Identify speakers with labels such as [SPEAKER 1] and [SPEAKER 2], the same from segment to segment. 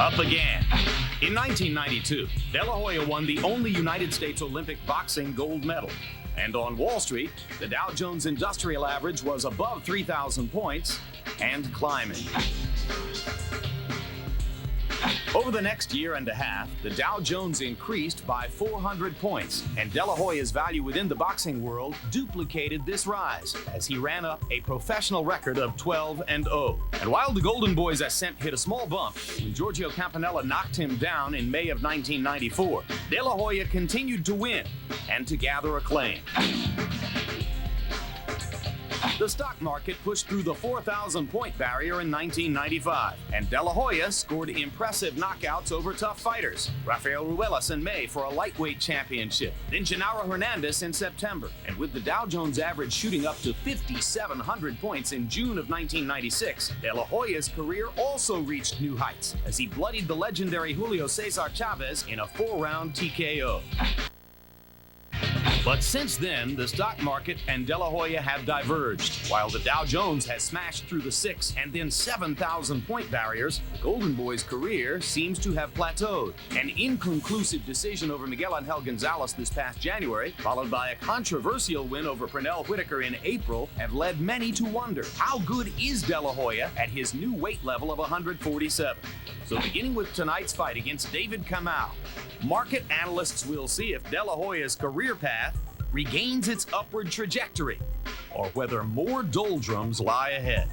[SPEAKER 1] Up again. In 1992, De La Hoya won the only United States Olympic boxing gold medal. And on Wall Street, the Dow Jones Industrial Average was above 3,000 points and climbing. Over the next year and a half, the Dow Jones increased by 400 points, and De La Hoya's value within the boxing world duplicated this rise as he ran up a professional record of 12-0. And while the Golden Boy's ascent hit a small bump when Giorgio Campanella knocked him down in May of 1994, De La Hoya continued to win and to gather acclaim. The stock market pushed through the 4,000-point barrier in 1995, and De La Hoya scored impressive knockouts over tough fighters. Rafael Ruelas in May for a lightweight championship, then Genaro Hernandez in September. And with the Dow Jones average shooting up to 5,700 points in June of 1996, De La Hoya's career also reached new heights as he bloodied the legendary Julio Cesar Chavez in a 4-round TKO. But since then, the stock market and De La Hoya have diverged. While the Dow Jones has smashed through the 6 and then 7,000-point barriers, the Golden Boy's career seems to have plateaued. An inconclusive decision over Miguel Angel Gonzalez this past January, followed by a controversial win over Pernell Whitaker in April, have led many to wonder, how good is De La Hoya at his new weight level of 147? So beginning with tonight's fight against David Kamau, market analysts will see if De La Hoya's career path regains its upward trajectory, or whether more doldrums lie ahead.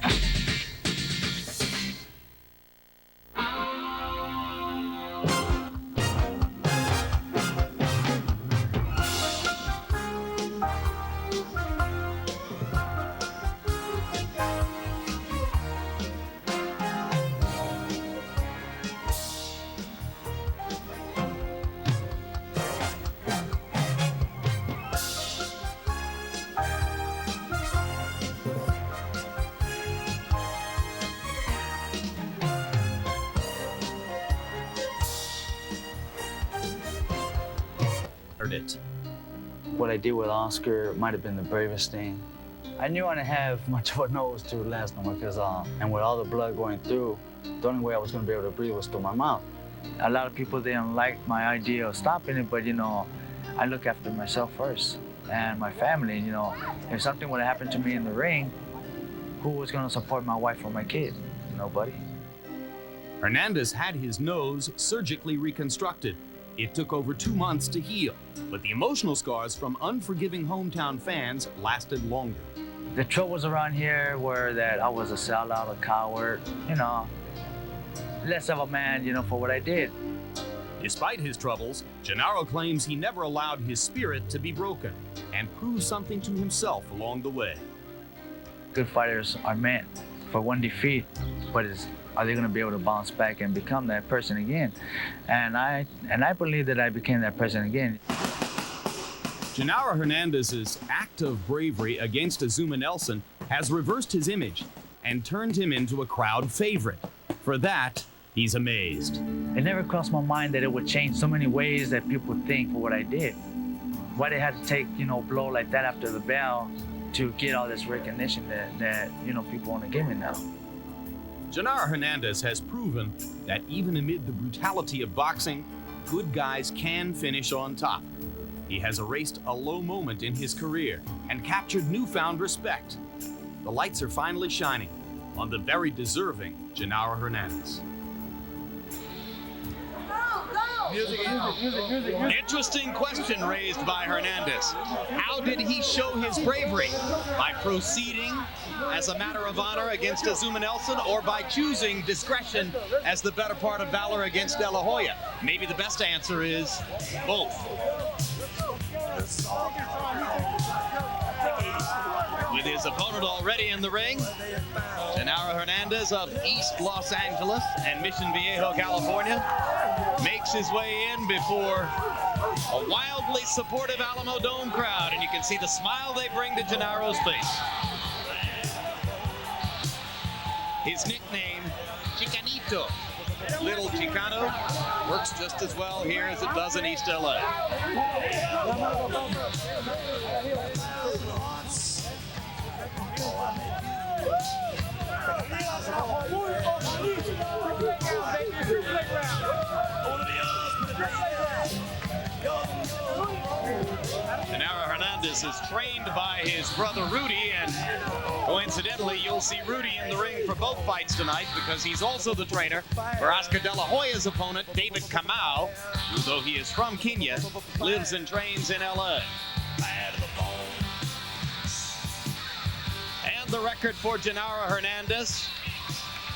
[SPEAKER 2] What I did with Oscar might have been the bravest thing. I knew I didn't have much of a nose to last no more because, and with all the blood going through, the only way I was going to be able to breathe was through my mouth. A lot of people didn't like my idea of stopping it, but I look after myself first and my family. If something would have happened to me in the ring, who was going to support my wife or my kid? Nobody.
[SPEAKER 1] Hernandez had his nose surgically reconstructed. It took over 2 months to heal, but the emotional scars from unforgiving hometown fans lasted longer.
[SPEAKER 2] The troubles around here were that I was a sellout, a coward, less of a man, for what I did.
[SPEAKER 1] Despite his troubles, Genaro claims he never allowed his spirit to be broken and proved something to himself along the way.
[SPEAKER 2] Good fighters are meant for one defeat, but are they going to be able to bounce back and become that person again? And I believe that I became that person again.
[SPEAKER 1] Genaro Hernandez's act of bravery against Azuma Nelson has reversed his image and turned him into a crowd favorite. For that, he's amazed.
[SPEAKER 2] It never crossed my mind that it would change so many ways that people would think for what I did. Why they had to take, a blow like that after the bell to get all this recognition that people want to give me now.
[SPEAKER 1] Genaro Hernandez has proven that even amid the brutality of boxing, good guys can finish on top. He has erased a low moment in his career and captured newfound respect. The lights are finally shining on the very deserving Genaro Hernandez.
[SPEAKER 3] Music. Interesting question raised by Hernandez. How did he show his bravery? By proceeding as a matter of honor against Azuma Nelson, or by choosing discretion as the better part of valor against De La Hoya? Maybe the best answer is both. With his opponent already in the ring, Genaro Hernandez of East Los Angeles and Mission Viejo, California, makes his way in before a wildly supportive Alamo Dome crowd, and you can see the smile they bring to Genaro's face. His nickname, Chicanito, Little Chicano, works just as well here as it does in East LA. Hernandez is trained by his brother Rudy, and coincidentally, you'll see Rudy in the ring for both fights tonight because he's also the trainer for Oscar De La Hoya's opponent, David Kamau, who, though he is from Kenya, lives and trains in LA. And the record for Genaro Hernandez.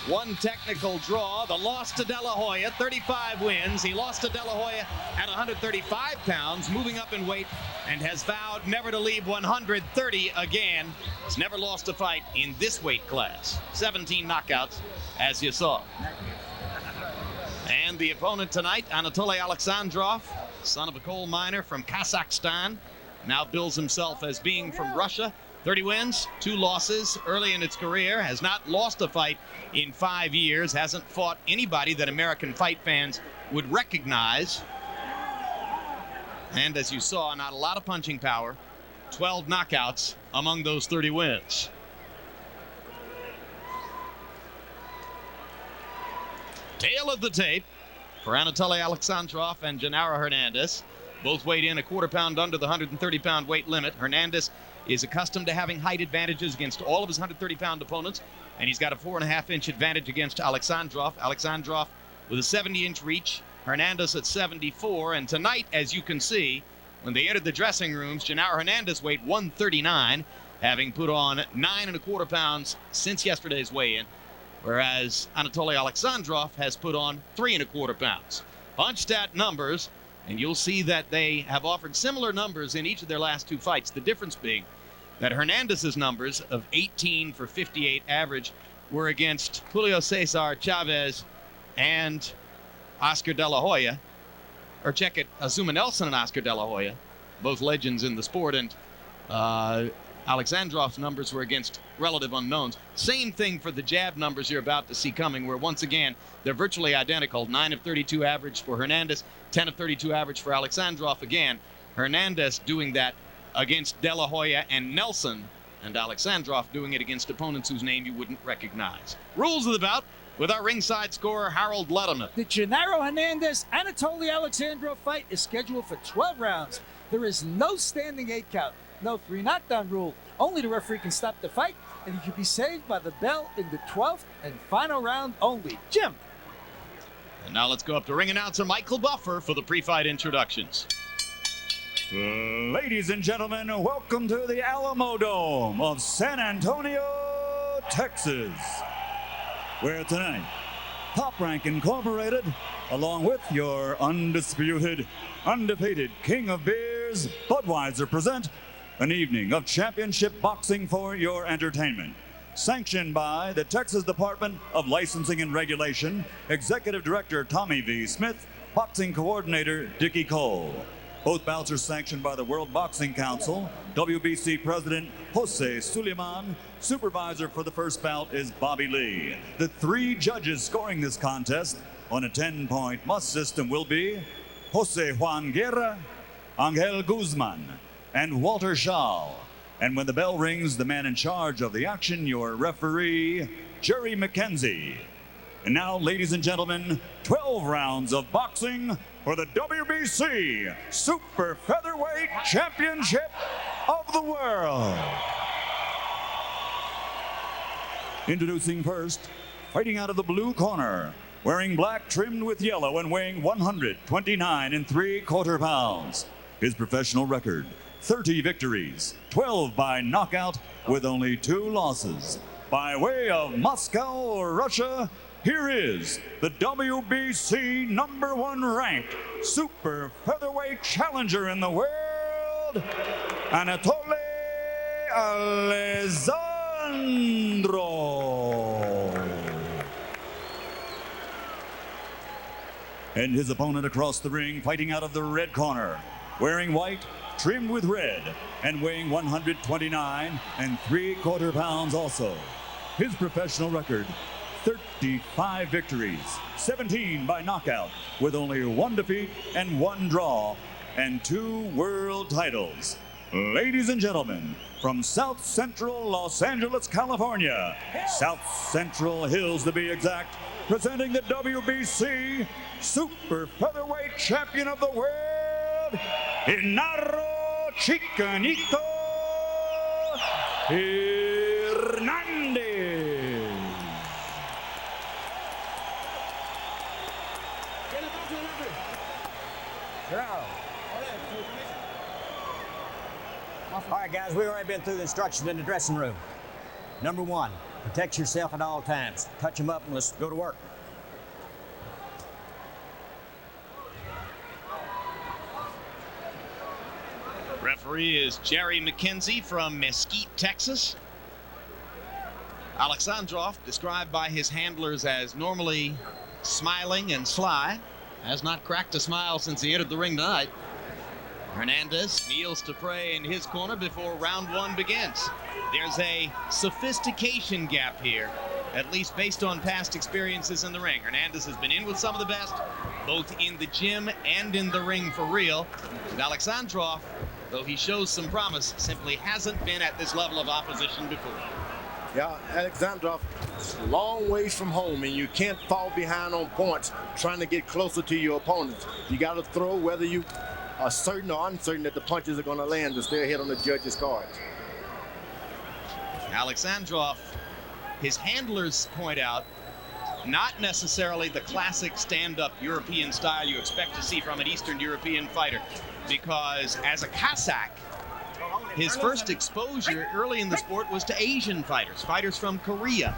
[SPEAKER 3] One technical draw, the loss to De La Hoya, 35 wins. He lost to De La Hoya at 135 pounds, moving up in weight, and has vowed never to leave 130 again. He's never lost a fight in this weight class. 17 knockouts, as you saw. And the opponent tonight, Anatoly Alexandrov, son of a coal miner from Kazakhstan, now bills himself as being from Russia. 30 wins, 2 losses early in its career, has not lost a fight in 5 years, hasn't fought anybody that American fight fans would recognize. And as you saw, not a lot of punching power, 12 knockouts among those 30 wins. Tail of the tape for Anatoly Alexandrov and Genaro Hernandez. Both weighed in a quarter pound under the 130-pound weight limit. Hernandez is accustomed to having height advantages against all of his 130-pound opponents, and he's got a 4.5-inch advantage against Alexandrov. Alexandrov with a 70-inch reach, Hernandez at 74, and tonight, as you can see, when they entered the dressing rooms, Genaro Hernandez weighed 139, having put on 9.25 pounds since yesterday's weigh-in, whereas Anatoly Alexandrov has put on 3.25 pounds. Punch stat numbers, and you'll see that they have offered similar numbers in each of their last 2 fights. The difference being that Hernandez's numbers of 18 for 58 average were against Julio Cesar Chavez and Oscar De La Hoya. Or check it, Azuma Nelson and Oscar De La Hoya, both legends in the sport, and Alexandrov's numbers were against relative unknowns. Same thing for the jab numbers you're about to see coming, where once again, they're virtually identical. 9 of 32 average for Hernandez, 10 of 32 average for Alexandrov. Again, Hernandez doing that against De La Hoya and Nelson, and Alexandrov doing it against opponents whose name you wouldn't recognize. Rules of the bout with our ringside scorer, Harold Letterman.
[SPEAKER 4] The Genaro Hernandez Anatoly Alexandrov fight is scheduled for 12 rounds. There is no standing 8 count. No 3 knockdown rule. Only the referee can stop the fight, and he can be saved by the bell in the 12th and final round only. Jim.
[SPEAKER 3] And now let's go up to ring announcer Michael Buffer for the pre-fight introductions.
[SPEAKER 5] Ladies and gentlemen, welcome to the Alamo Dome of San Antonio, Texas, where tonight, Top Rank Incorporated, along with your undisputed, undefeated King of Beers, Budweiser, present an evening of championship boxing for your entertainment. Sanctioned by the Texas Department of Licensing and Regulation, Executive Director Tommy V. Smith, Boxing Coordinator Dickie Cole. Both bouts are sanctioned by the World Boxing Council, WBC President Jose Suleiman. Supervisor for the first bout is Bobby Lee. The 3 judges scoring this contest on a 10-point must system will be Jose Juan Guerra, Angel Guzman, and Walter Shaw. And when the bell rings, the man in charge of the action, your referee, Jerry McKenzie. And now, ladies and gentlemen, 12 rounds of boxing for the WBC Super Featherweight Championship of the World. Introducing first, fighting out of the blue corner, wearing black trimmed with yellow and weighing 129.75 pounds. His professional record, 30 victories, 12 by knockout with only 2 losses. By way of Moscow, Russia, here is the WBC #1 ranked super featherweight challenger in the world, Anatoly Alexandrov. And his opponent across the ring, fighting out of the red corner, wearing white, trimmed with red, and weighing 129.75 pounds also. His professional record, 35 victories, 17 by knockout, with only 1 defeat and 1 draw, and 2 world titles. Ladies and gentlemen, from South Central Los Angeles, California, South Central Hills to be exact, presenting the WBC Super Featherweight Champion of the World, Genaro Chicanito Hernandez.
[SPEAKER 6] All right, guys, we've already been through the instructions in the dressing room. Number 1, protect yourself at all times. Touch them up and let's go to work.
[SPEAKER 3] Referee is Jerry McKenzie from Mesquite, Texas. Alexandrov, described by his handlers as normally smiling and sly, has not cracked a smile since he entered the ring tonight. Hernandez kneels to pray in his corner before round 1 begins. There's a sophistication gap here, at least based on past experiences in the ring. Hernandez has been in with some of the best, both in the gym and in the ring for real. And Alexandrov, though he shows some promise, simply hasn't been at this level of opposition before.
[SPEAKER 7] Yeah, Alexandrov, long ways from home, and you can't fall behind on points trying to get closer to your opponents. You got to throw whether you are certain or uncertain that the punches are going to land to stay ahead on the judges' cards.
[SPEAKER 3] Alexandrov, his handlers point out, not necessarily the classic stand-up European style you expect to see from an Eastern European fighter, because as a Cossack, his first exposure early in the sport was to Asian fighters from Korea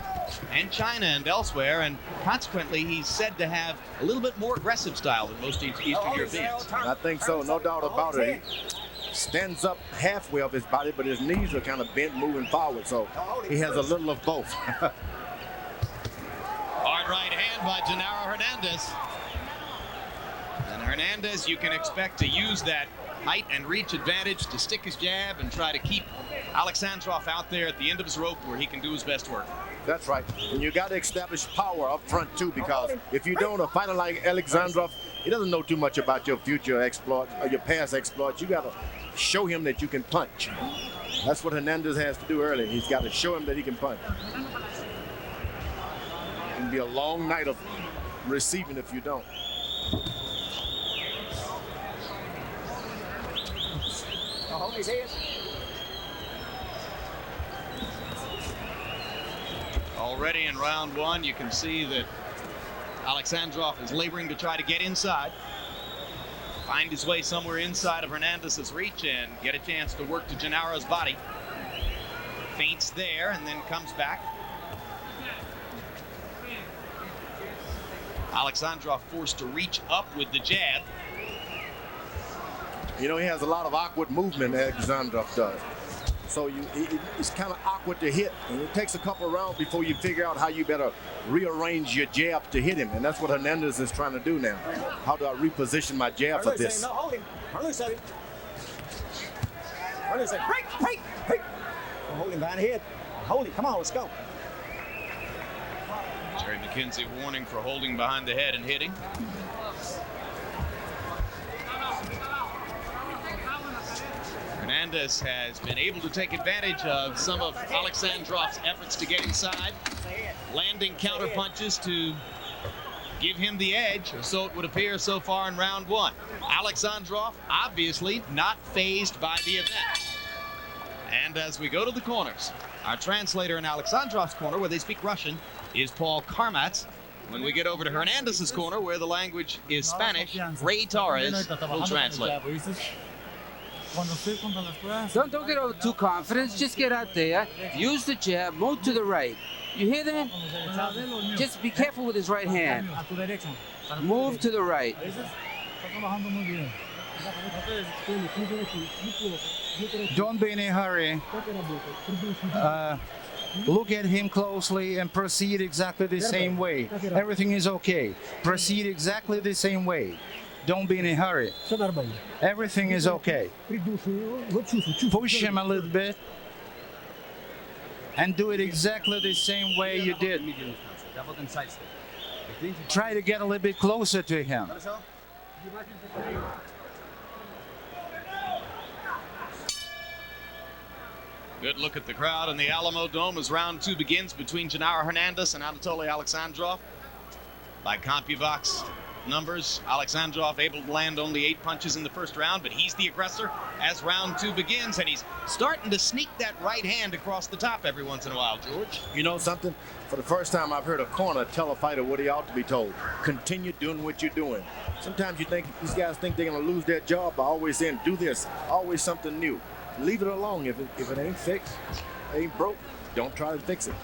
[SPEAKER 3] and China and elsewhere, and consequently he's said to have a little bit more aggressive style than most Eastern Europeans.
[SPEAKER 7] I think so, no doubt about it. He stands up halfway of his body, but his knees are kind of bent moving forward, so he has a little of both.
[SPEAKER 3] Hard right hand by Genaro Hernandez. And Hernandez, you can expect to use that height and reach advantage to stick his jab and try to keep Alexandrov out there at the end of his rope where he can do his best work.
[SPEAKER 7] That's right. And you got to establish power up front, too, because if you don't, a fighter like Alexandrov, he doesn't know too much about your future exploits or your past exploits. You got to show him that you can punch. That's what Hernandez has to do early. He's got to show him that he can punch. It can be a long night of receiving if you don't.
[SPEAKER 6] Hold his head.
[SPEAKER 3] Already in round 1, you can see that Alexandrov is laboring to try to get inside, find his way somewhere inside of Hernandez's reach and get a chance to work to Genaro's body. Feints there and then comes back. Alexandrov forced to reach up with the jab.
[SPEAKER 7] You know, he has a lot of awkward movement, Alexandrov does. So it's kind of awkward to hit. And it takes a couple of rounds before you figure out how you better rearrange your jab to hit him. And that's what Hernandez is trying to do now. How do I reposition my jab for this?
[SPEAKER 6] No, hold him. Loose at him. Loose at him. Break. Hold him behind the head. Hold him. Come on, let's go.
[SPEAKER 3] Jerry McKenzie warning for holding behind the head and hitting. Hernandez has been able to take advantage of some of Alexandrov's efforts to get inside, landing counter punches to give him the edge, or so it would appear so far in round 1. Alexandrov obviously not fazed by the event. And as we go to the corners, our translator in Alexandrov's corner, where they speak Russian, is Paul Karmatz. When we get over to Hernandez's corner, where the language is Spanish, Ray Torres will translate.
[SPEAKER 8] Don't get over too confident. Just get out there. Use the jab. Move to the right. You hear that? Just be careful with his right hand. Move to the right.
[SPEAKER 9] Don't be in a hurry. Look at him closely and proceed exactly the same way. Everything is okay. Proceed exactly the same way. Don't be in a hurry. Everything is okay. Push him a little bit and do it exactly the same way you did. Try to get a little bit closer to him.
[SPEAKER 3] Good look at the crowd in the Alamo Dome as round 2 begins between Genaro Hernandez and Anatoly Alexandrov. By CompuBox, numbers. Alexandrov able to land only 8 punches in the first round, but he's the aggressor as round 2 begins, and he's starting to sneak that right hand across the top every once in a while, George.
[SPEAKER 7] You know something? For the first time, I've heard a corner tell a fighter what he ought to be told. Continue doing what you're doing. Sometimes you think these guys think they're going to lose their job by always saying, do this, always something new. Leave it alone. If it ain't fixed, ain't broke, don't try to fix it.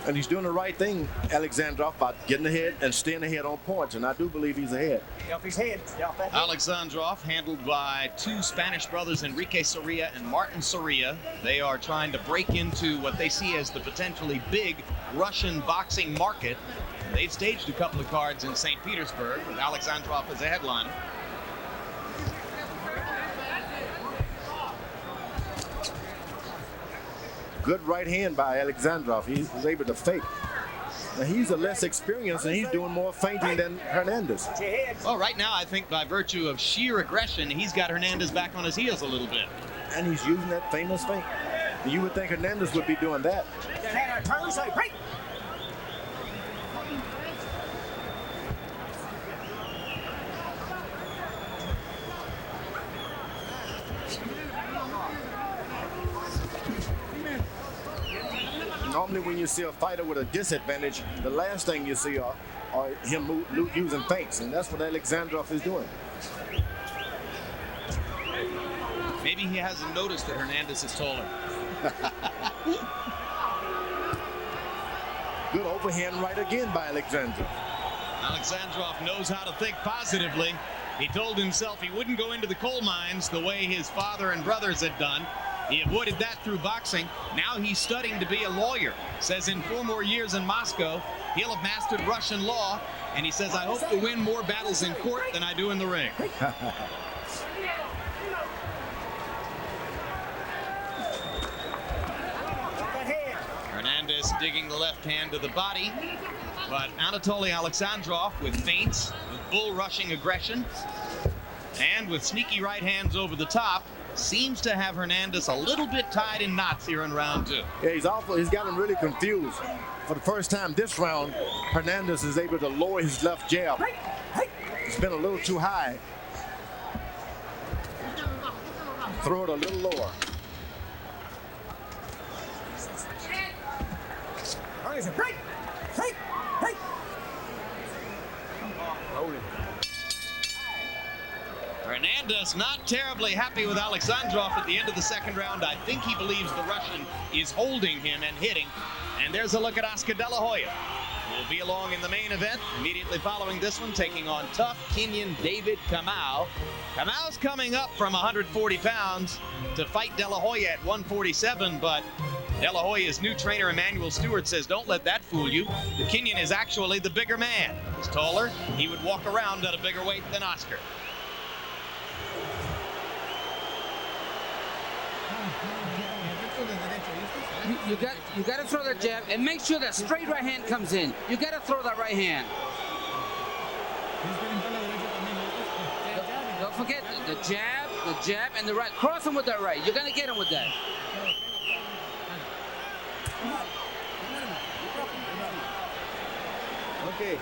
[SPEAKER 7] And he's doing the right thing, Alexandrov, by getting ahead and staying ahead on points, and I do believe he's ahead.
[SPEAKER 3] Alexandrov handled by 2 Spanish brothers, Enrique Soria and Martin Soria. They are trying to break into what they see as the potentially big Russian boxing market. They've staged a couple of cards in St. Petersburg with Alexandrov as a headliner.
[SPEAKER 7] Good right hand by Alexandrov. He was able to fake. Now he's a less experienced, and he's doing more feinting than Hernandez.
[SPEAKER 3] Well, right now, I think by virtue of sheer aggression, he's got Hernandez back on his heels a little bit.
[SPEAKER 7] And he's using that famous feint. You would think Hernandez would be doing that. Normally when you see a fighter with a disadvantage, the last thing you see are him using feints, and that's what Alexandrov is doing.
[SPEAKER 3] Maybe he hasn't noticed that Hernandez is taller.
[SPEAKER 7] Good overhand right again by Alexandrov.
[SPEAKER 3] Alexandrov knows how to think positively. He told himself he wouldn't go into the coal mines the way his father and brothers had done. He avoided that through boxing. Now he's studying to be a lawyer. Says in 4 more years in Moscow, he'll have mastered Russian law. And he says, I hope to win more battles in court than I do in the ring. Hernandez digging the left hand to the body. But Anatoly Alexandrov with feints, with bull rushing aggression, and with sneaky right hands over the top, seems to have Hernandez a little bit tied in knots here in round 2.
[SPEAKER 7] Yeah, he's got him really confused. For the first time this round, Hernandez is able to lower his left jab. It's been a little too high. Throw it a little lower.
[SPEAKER 3] Hernandez not terribly happy with Alexandrov at the end of the second round. I think he believes the Russian is holding him and hitting. And there's a look at Oscar De La Hoya. Will be along in the main event. Immediately following this one, taking on tough Kenyan David Kamau. Kamau's coming up from 140 pounds to fight De La Hoya at 147, but De La Hoya's new trainer, Emmanuel Stewart, says don't let that fool you. The Kenyan is actually the bigger man. He's taller. He would walk around at a bigger weight than Oscar.
[SPEAKER 8] You got to throw that jab and make sure that straight right hand comes in. You got to throw that right hand. Don't forget the jab, and the right. Cross him with that right. You're gonna get him with that.
[SPEAKER 7] Okay.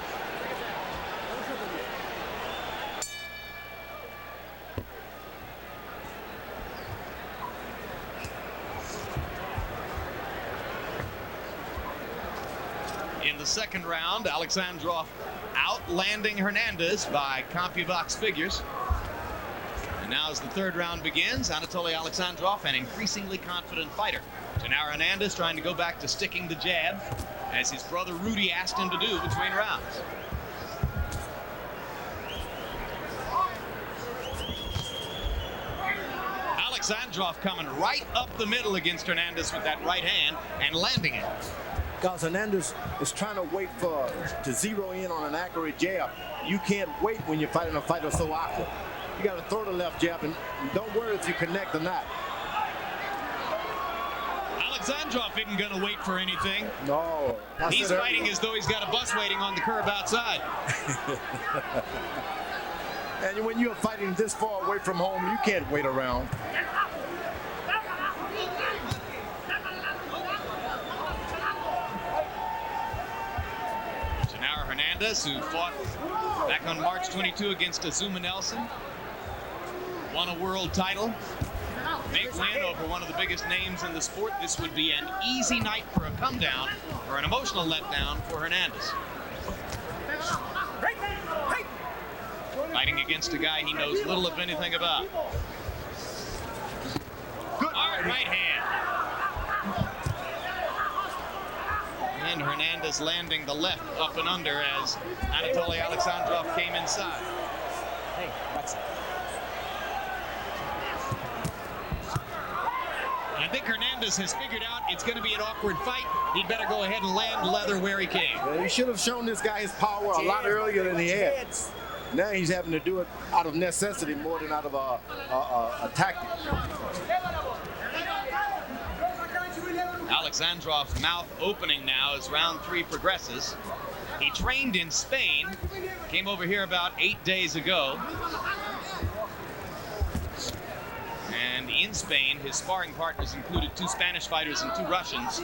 [SPEAKER 3] In the second round, Alexandrov outlanding Hernandez by CompuBox figures. And now as the third round begins, Anatoly Alexandrov, an increasingly confident fighter. Genaro Hernandez trying to go back to sticking the jab, as his brother Rudy asked him to do between rounds. Alexandrov coming right up the middle against Hernandez with that right hand and landing it.
[SPEAKER 7] Because Hernandez is trying to to zero in on an accurate jab. You can't wait when you're fighting a fighter so awkward. You got to throw the left jab, and don't worry if you connect or not.
[SPEAKER 3] Alexandrov isn't going to wait for anything.
[SPEAKER 7] No.
[SPEAKER 3] He's fighting as though he's got a bus waiting on the curb outside.
[SPEAKER 7] And when you're fighting this far away from home, you can't wait around.
[SPEAKER 3] Hernandez, who fought back on March 22 against Azuma Nelson, won a world title. Big win over one of the biggest names in the sport. This would be an easy night for a come down or an emotional letdown for Hernandez. Fighting against a guy he knows little if anything about. Good hard right hand. And Hernandez landing the left up and under as Anatoly Alexandrov came inside.
[SPEAKER 6] Hey, watch it.
[SPEAKER 3] I think Hernandez has figured out it's going to be an awkward fight. He'd better go ahead and land leather where he came.
[SPEAKER 7] Well, he should have shown this guy his power a lot earlier than he had. Now he's having to do it out of necessity more than out of a tactic.
[SPEAKER 3] Alexandrov's mouth opening now as round 3 progresses. He trained in Spain, came over here about 8 days ago. And in Spain, his sparring partners included 2 Spanish fighters and 2 Russians.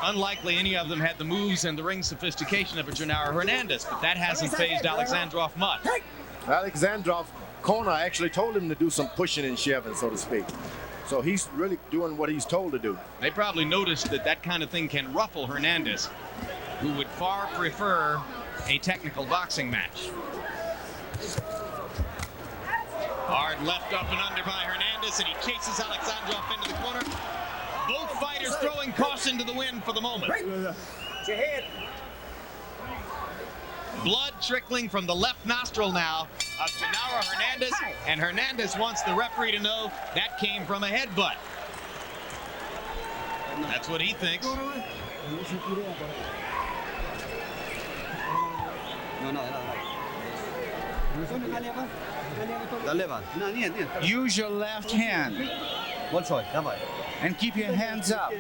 [SPEAKER 3] Unlikely any of them had the moves and the ring sophistication of a Genaro Hernandez, but that hasn't fazed Alexandrov much.
[SPEAKER 7] Alexandrov corner actually told him to do some pushing and shoving, so to speak. So he's really doing what he's told to do.
[SPEAKER 3] They probably noticed that that kind of thing can ruffle Hernandez, who would far prefer a technical boxing match. Hard left up and under by Hernandez, and he chases Alexandrov into the corner. Both fighters throwing caution to the wind for the moment. Blood trickling from the left nostril now of Genaro Hernandez, and Hernandez wants the referee to know that came from a headbutt. That's what he thinks.
[SPEAKER 9] Use your left hand and keep your hands up.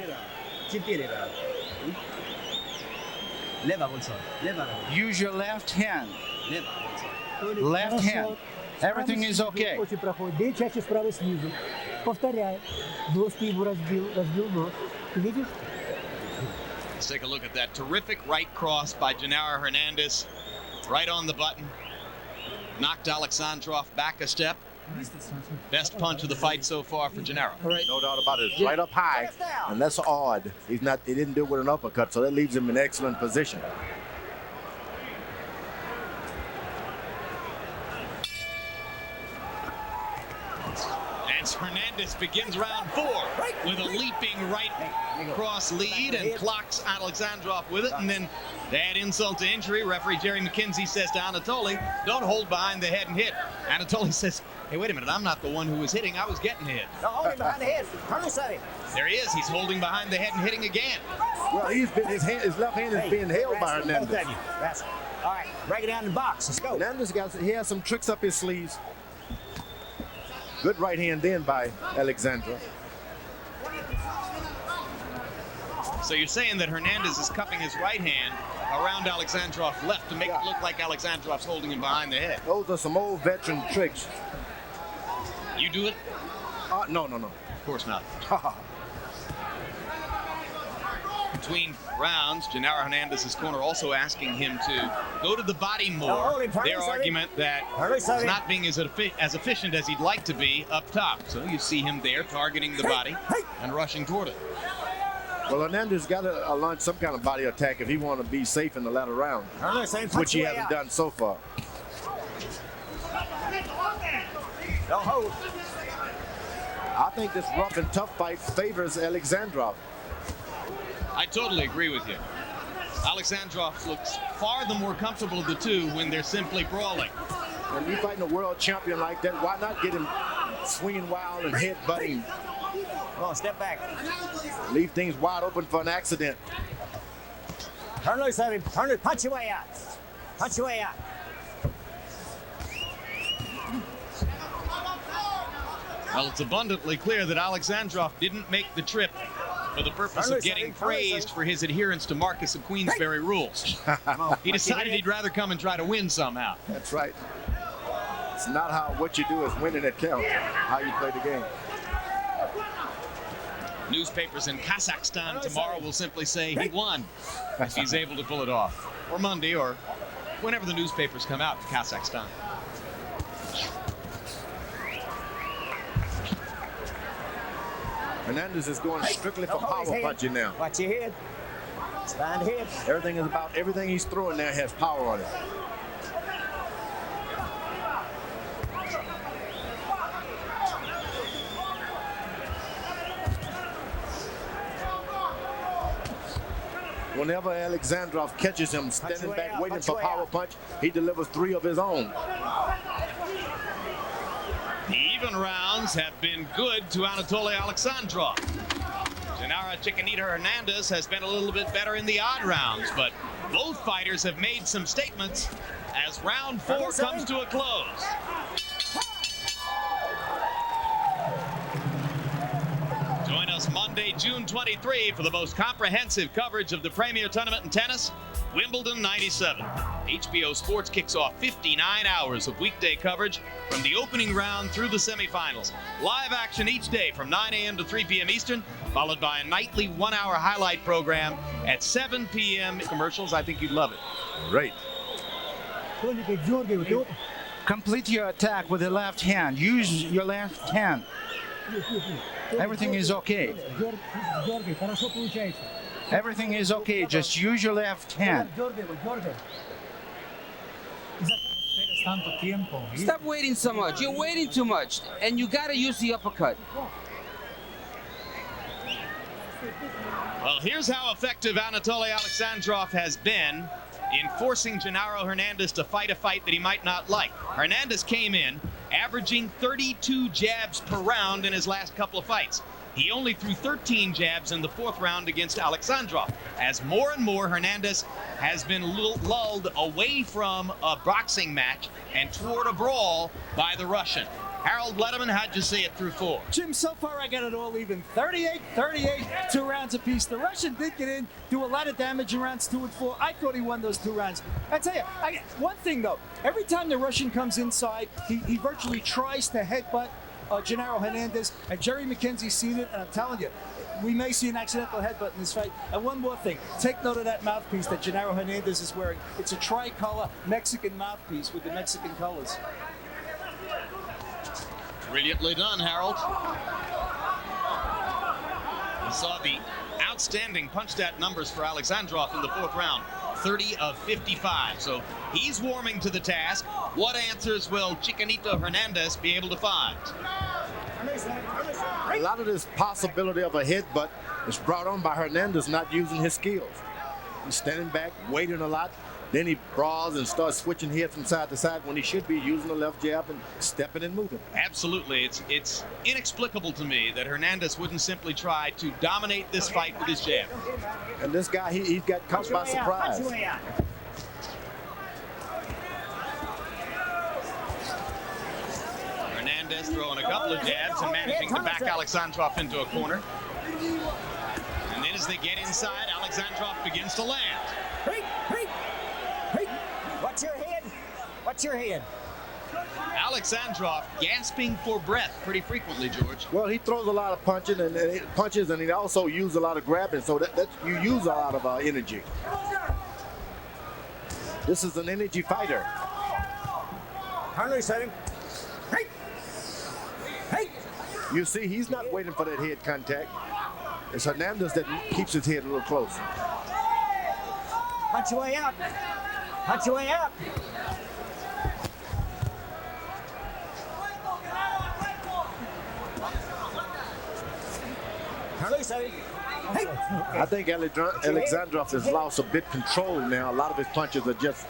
[SPEAKER 9] Use your left hand. Left hand. Everything is okay.
[SPEAKER 3] Let's take a look at that terrific right cross by Genaro Hernandez. Right on the button. Knocked Alexandrov back a step. Best punch of the fight so far for Genaro.
[SPEAKER 7] No doubt about it. It's right up high, and that's odd. He didn't do it with an uppercut, so that leaves him in excellent position.
[SPEAKER 3] And Hernandez begins round 4 with a leaping right cross lead and clocks Alexandrov with it. And then to add insult to injury, referee Jerry McKenzie says to Anatoly, don't hold behind the head and hit. Anatoly says, hey, wait a minute, I'm not the one who was hitting, I was getting hit.
[SPEAKER 6] No, hold him behind the head.
[SPEAKER 3] There he is, he's holding behind the head and hitting again.
[SPEAKER 7] Well, his left hand is being held by Hernandez.
[SPEAKER 6] All right, break it down in the box. Let's go.
[SPEAKER 7] Hernandez he has some tricks up his sleeves. Good right hand then by Alexandrov.
[SPEAKER 3] So you're saying that Hernandez is cupping his right hand around Alexandrov's left to make it look like Alexandrov's holding him behind the head.
[SPEAKER 7] Those are some old veteran tricks.
[SPEAKER 3] You do it?
[SPEAKER 7] No.
[SPEAKER 3] Of course not. Between rounds, Genaro Hernandez's corner also asking him to go to the body more. Their argument that he's not being as efficient as he'd like to be up top. So you see him there targeting the body and rushing toward it.
[SPEAKER 7] Well, Hernandez got to launch some kind of body attack if he want to be safe in the latter round, which he hasn't done so far.
[SPEAKER 6] Don't hold.
[SPEAKER 7] I think this rough and tough fight favors Alexandrov.
[SPEAKER 3] I totally agree with you. Alexandrov looks far the more comfortable of the two when they're simply brawling.
[SPEAKER 7] When you're fighting a world champion like that, why not get him swinging wild and head-butting?
[SPEAKER 6] Come on, step back.
[SPEAKER 7] Leave things wide open for an accident.
[SPEAKER 6] Turn loose at him. Turn it. Punch your way out. Punch your way out.
[SPEAKER 3] Well, it's abundantly clear that Alexandrov didn't make the trip for the purpose of getting praised for his adherence to Marcus of Queensberry rules. He decided he'd rather come and try to win somehow.
[SPEAKER 7] That's right. It's not what you do is winning that counts, how you play the game.
[SPEAKER 3] Newspapers in Kazakhstan tomorrow will simply say he won if he's able to pull it off. Or Monday, or whenever the newspapers come out in Kazakhstan.
[SPEAKER 7] Hernandez is going strictly for power punching now.
[SPEAKER 6] Watch your head. Stand head.
[SPEAKER 7] Everything he's throwing there has power on it. Whenever Alexandrov catches him standing back waiting for power punch, he delivers 3 of his own.
[SPEAKER 3] The even rounds have been good to Anatoly Alexandrov. Genaro Hernandez has been a little bit better in the odd rounds, but both fighters have made some statements as round 4 comes to a close. Join us Monday, June 23 for the most comprehensive coverage of the premier tournament in tennis, Wimbledon 97. HBO Sports kicks off 59 hours of weekday coverage from the opening round through the semifinals. Live action each day from 9 a.m. to 3 p.m. Eastern, followed by a nightly 1-hour highlight program at 7 p.m. Commercials. I think you'd love it.
[SPEAKER 7] Great.
[SPEAKER 9] Complete your attack with the left hand. Use your left hand. Everything is okay. Everything is okay. Just use your left hand.
[SPEAKER 8] Stop waiting so much. You're waiting too much, and you got to use the uppercut.
[SPEAKER 3] Well, here's how effective Anatoly Alexandrov has been in forcing Genaro Hernandez to fight a fight that he might not like. Hernandez came in averaging 32 jabs per round in his last couple of fights. He only threw 13 jabs in the 4th round against Alexandrov. As more and more Hernandez has been lulled away from a boxing match and toward a brawl by the Russian. Harold Letterman, how'd you see it through 4?
[SPEAKER 4] Jim, so far I got it all even. 38, 2 rounds apiece. The Russian did get in, do a lot of damage in rounds 2 and 4. I thought he won those 2 rounds. I tell you, one thing though, every time the Russian comes inside, he virtually tries to headbutt Genaro Hernandez, and Jerry McKenzie's seen it, and I'm telling you, we may see an accidental headbutt in this fight. And one more thing, take note of that mouthpiece that Genaro Hernandez is wearing. It's a tricolor Mexican mouthpiece with the Mexican colors.
[SPEAKER 3] Brilliantly done, Harold. We saw the outstanding punch-stat numbers for Alexandrov in the 4th round. 30 of 55. So he's warming to the task. What answers will Chicanito Hernandez be able to find?
[SPEAKER 7] A lot of this possibility of a headbutt is brought on by Hernandez not using his skills. He's standing back, waiting a lot. Then he brawls and starts switching head from side to side when he should be using the left jab and stepping and moving.
[SPEAKER 3] Absolutely. It's inexplicable to me that Hernandez wouldn't simply try to dominate this fight with his jab.
[SPEAKER 7] And this guy, he got caught by surprise.
[SPEAKER 3] Hernandez throwing a couple of jabs and managing to back Alexandrov into a corner. And then as they get inside, Alexandrov begins to land.
[SPEAKER 6] Watch your head. Watch your head.
[SPEAKER 3] Alexandrov gasping for breath pretty frequently, George.
[SPEAKER 7] Well, he throws a lot of punches, and he also uses a lot of grabbing, so that you use a lot of energy. This is an energy fighter.
[SPEAKER 6] Henry setting.
[SPEAKER 7] You see, he's not waiting for that head contact. It's Hernandez that keeps his head a little close.
[SPEAKER 6] Punch your way out. Punch your way out.
[SPEAKER 7] I think Alexandrov has lost a bit control now. A lot of his punches are just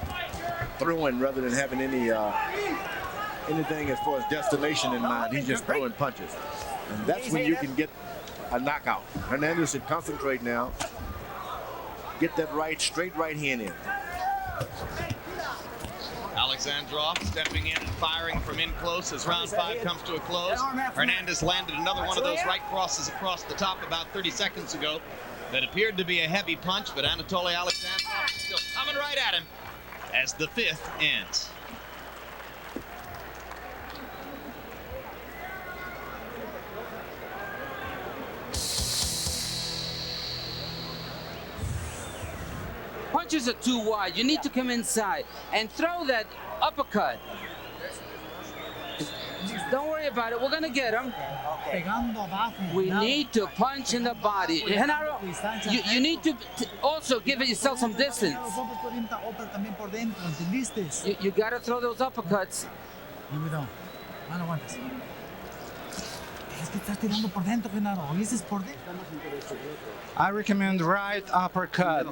[SPEAKER 7] throwing rather than having anything as far as destination in mind. He's just throwing punches. And that's when you can get a knockout. Hernandez should concentrate now. Get that straight right hand in.
[SPEAKER 3] Alexandrov stepping in and firing from in close as round 5 comes to a close. Hernandez landed another one of those right crosses across the top about 30 seconds ago that appeared to be a heavy punch, but Anatoly Alexandrov is still coming right at him as the 5th ends.
[SPEAKER 8] punches are too wide. You need to come inside and throw that uppercut. Don't worry about it. We're going to get him. We need to punch in the body. Genaro, you need to also give yourself some distance. You got to throw those uppercuts.
[SPEAKER 9] I recommend right uppercut.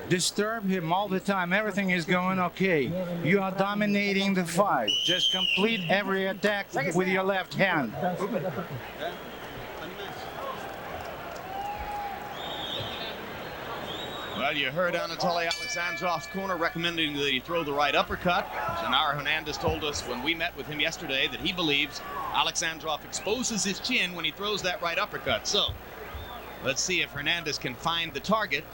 [SPEAKER 9] Disturb him all the time. Everything is going okay. You are dominating the fight. Just complete every attack with your left hand.
[SPEAKER 3] Well, you heard Anatoly Alexandrov's corner recommending that he throw the right uppercut. Genaro Hernandez told us when we met with him yesterday that he believes Alexandrov exposes his chin when he throws that right uppercut. So, let's see if Hernandez can find the target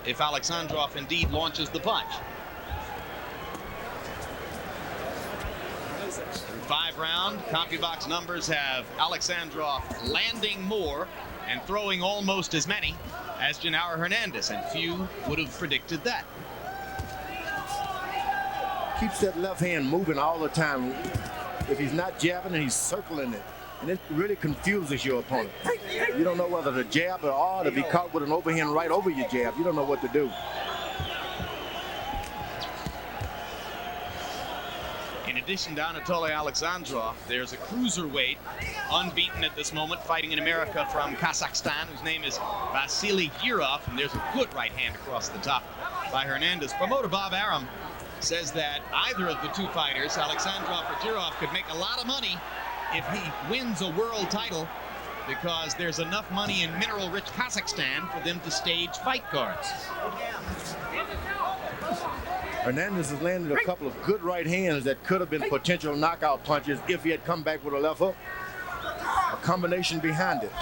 [SPEAKER 3] if Alexandrov indeed launches the punch. Through 5 round, CompuBox numbers have Alexandrov landing more and throwing almost as many as Genaro Hernandez, and few would have predicted that.
[SPEAKER 7] Keeps that left hand moving all the time. If he's not jabbing, he's circling it. And it really confuses your opponent. You don't know whether to jab or to be caught with an overhand right over your jab. You don't know what to do.
[SPEAKER 3] In addition to Anatoly Alexandrov, there's a cruiserweight, unbeaten at this moment, fighting in America from Kazakhstan, whose name is Vasily Girov, and there's a good right hand across the top by Hernandez. Promoter Bob Arum says that either of the two fighters, Alexandrov or Girov, could make a lot of money if he wins a world title, because there's enough money in mineral-rich Kazakhstan for them to stage fight cards.
[SPEAKER 7] Hernandez has landed a couple of good right hands that could have been potential knockout punches if he had come back with a left hook. A combination behind it.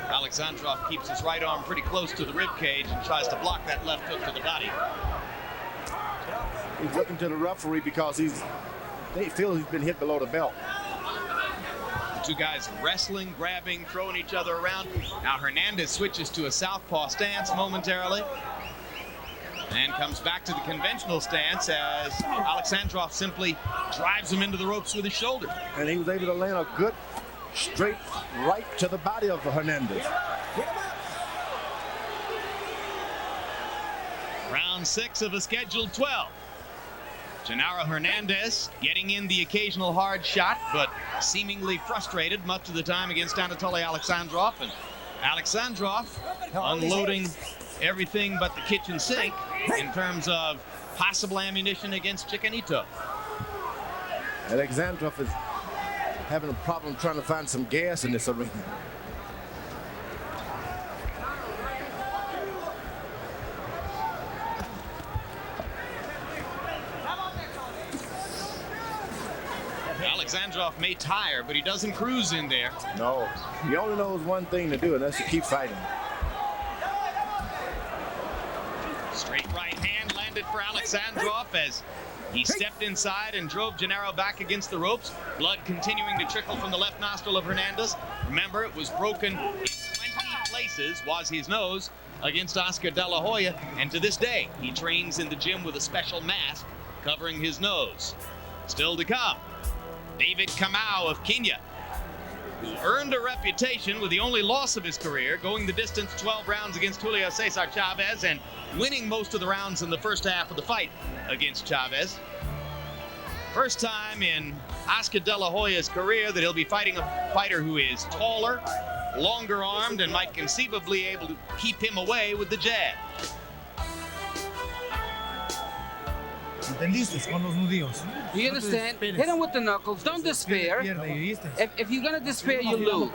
[SPEAKER 3] Alexandrov keeps his right arm pretty close to the rib cage and tries to block that left hook to the body.
[SPEAKER 7] He's looking to the referee because they feel he's been hit below the belt.
[SPEAKER 3] The two guys wrestling, grabbing, throwing each other around. Now Hernandez switches to a southpaw stance momentarily and comes back to the conventional stance as Alexandrov simply drives him into the ropes with his shoulder.
[SPEAKER 7] And he was able to land a good straight right to the body of Hernandez.
[SPEAKER 3] Round 6 of a scheduled 12. Genaro Hernandez getting in the occasional hard shot, but seemingly frustrated much of the time against Anatoly Alexandrov. And Alexandrov unloading everything but the kitchen sink in terms of possible ammunition against Chicanito.
[SPEAKER 7] Alexandrov is having a problem trying to find some gas in this arena.
[SPEAKER 3] Alexandrov may tire, but he doesn't cruise in there.
[SPEAKER 7] No, he only knows one thing to do, and that's to keep fighting.
[SPEAKER 3] Straight right hand landed for Alexandrov as he stepped inside and drove Genaro back against the ropes. Blood continuing to trickle from the left nostril of Hernandez. Remember, it was broken in 20 places, was his nose, against Oscar De La Hoya, and to this day, he trains in the gym with a special mask covering his nose. Still to come, David Kamau of Kenya, who earned a reputation with the only loss of his career, going the distance 12 rounds against Julio Cesar Chavez and winning most of the rounds in the first half of the fight against Chavez. First time in Oscar De La Hoya's career that he'll be fighting a fighter who is taller, longer armed, and might conceivably able to keep him away with the jab.
[SPEAKER 8] You understand? Hit him with the knuckles. Don't despair. If you're going to despair, you lose.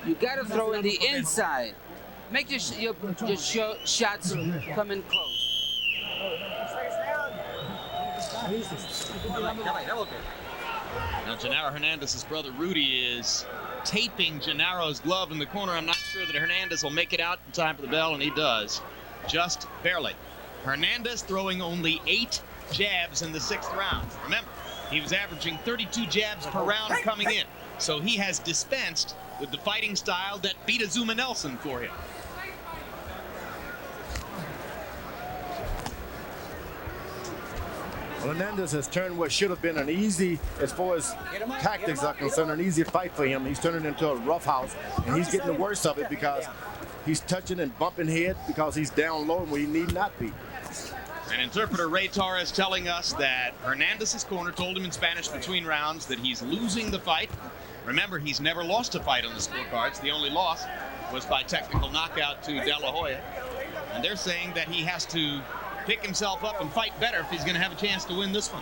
[SPEAKER 8] You got to throw in the inside. Make your shots come in close.
[SPEAKER 3] Now, Genaro Hernandez's brother Rudy is taping Genaro's glove in the corner. I'm not sure that Hernandez will make it out in time for the bell, and he does. Just barely. Hernandez throwing only 8 jabs in the 6th round. Remember, he was averaging 32 jabs per round coming in. So he has dispensed with the fighting style that beat Azuma Nelson for him.
[SPEAKER 7] Hernandez has turned what should have been an easy, as far as tactics are concerned, an easy fight for him. He's turned it into a rough house, and he's getting the worst of it because he's touching and bumping head because he's down low where he need not be.
[SPEAKER 3] And interpreter Ray Torres telling us that Hernandez's corner told him in Spanish between rounds that he's losing the fight. Remember, he's never lost a fight on the scorecards. The only loss was by technical knockout to De La Hoya. And they're saying that he has to pick himself up and fight better if he's going to have a chance to win this one.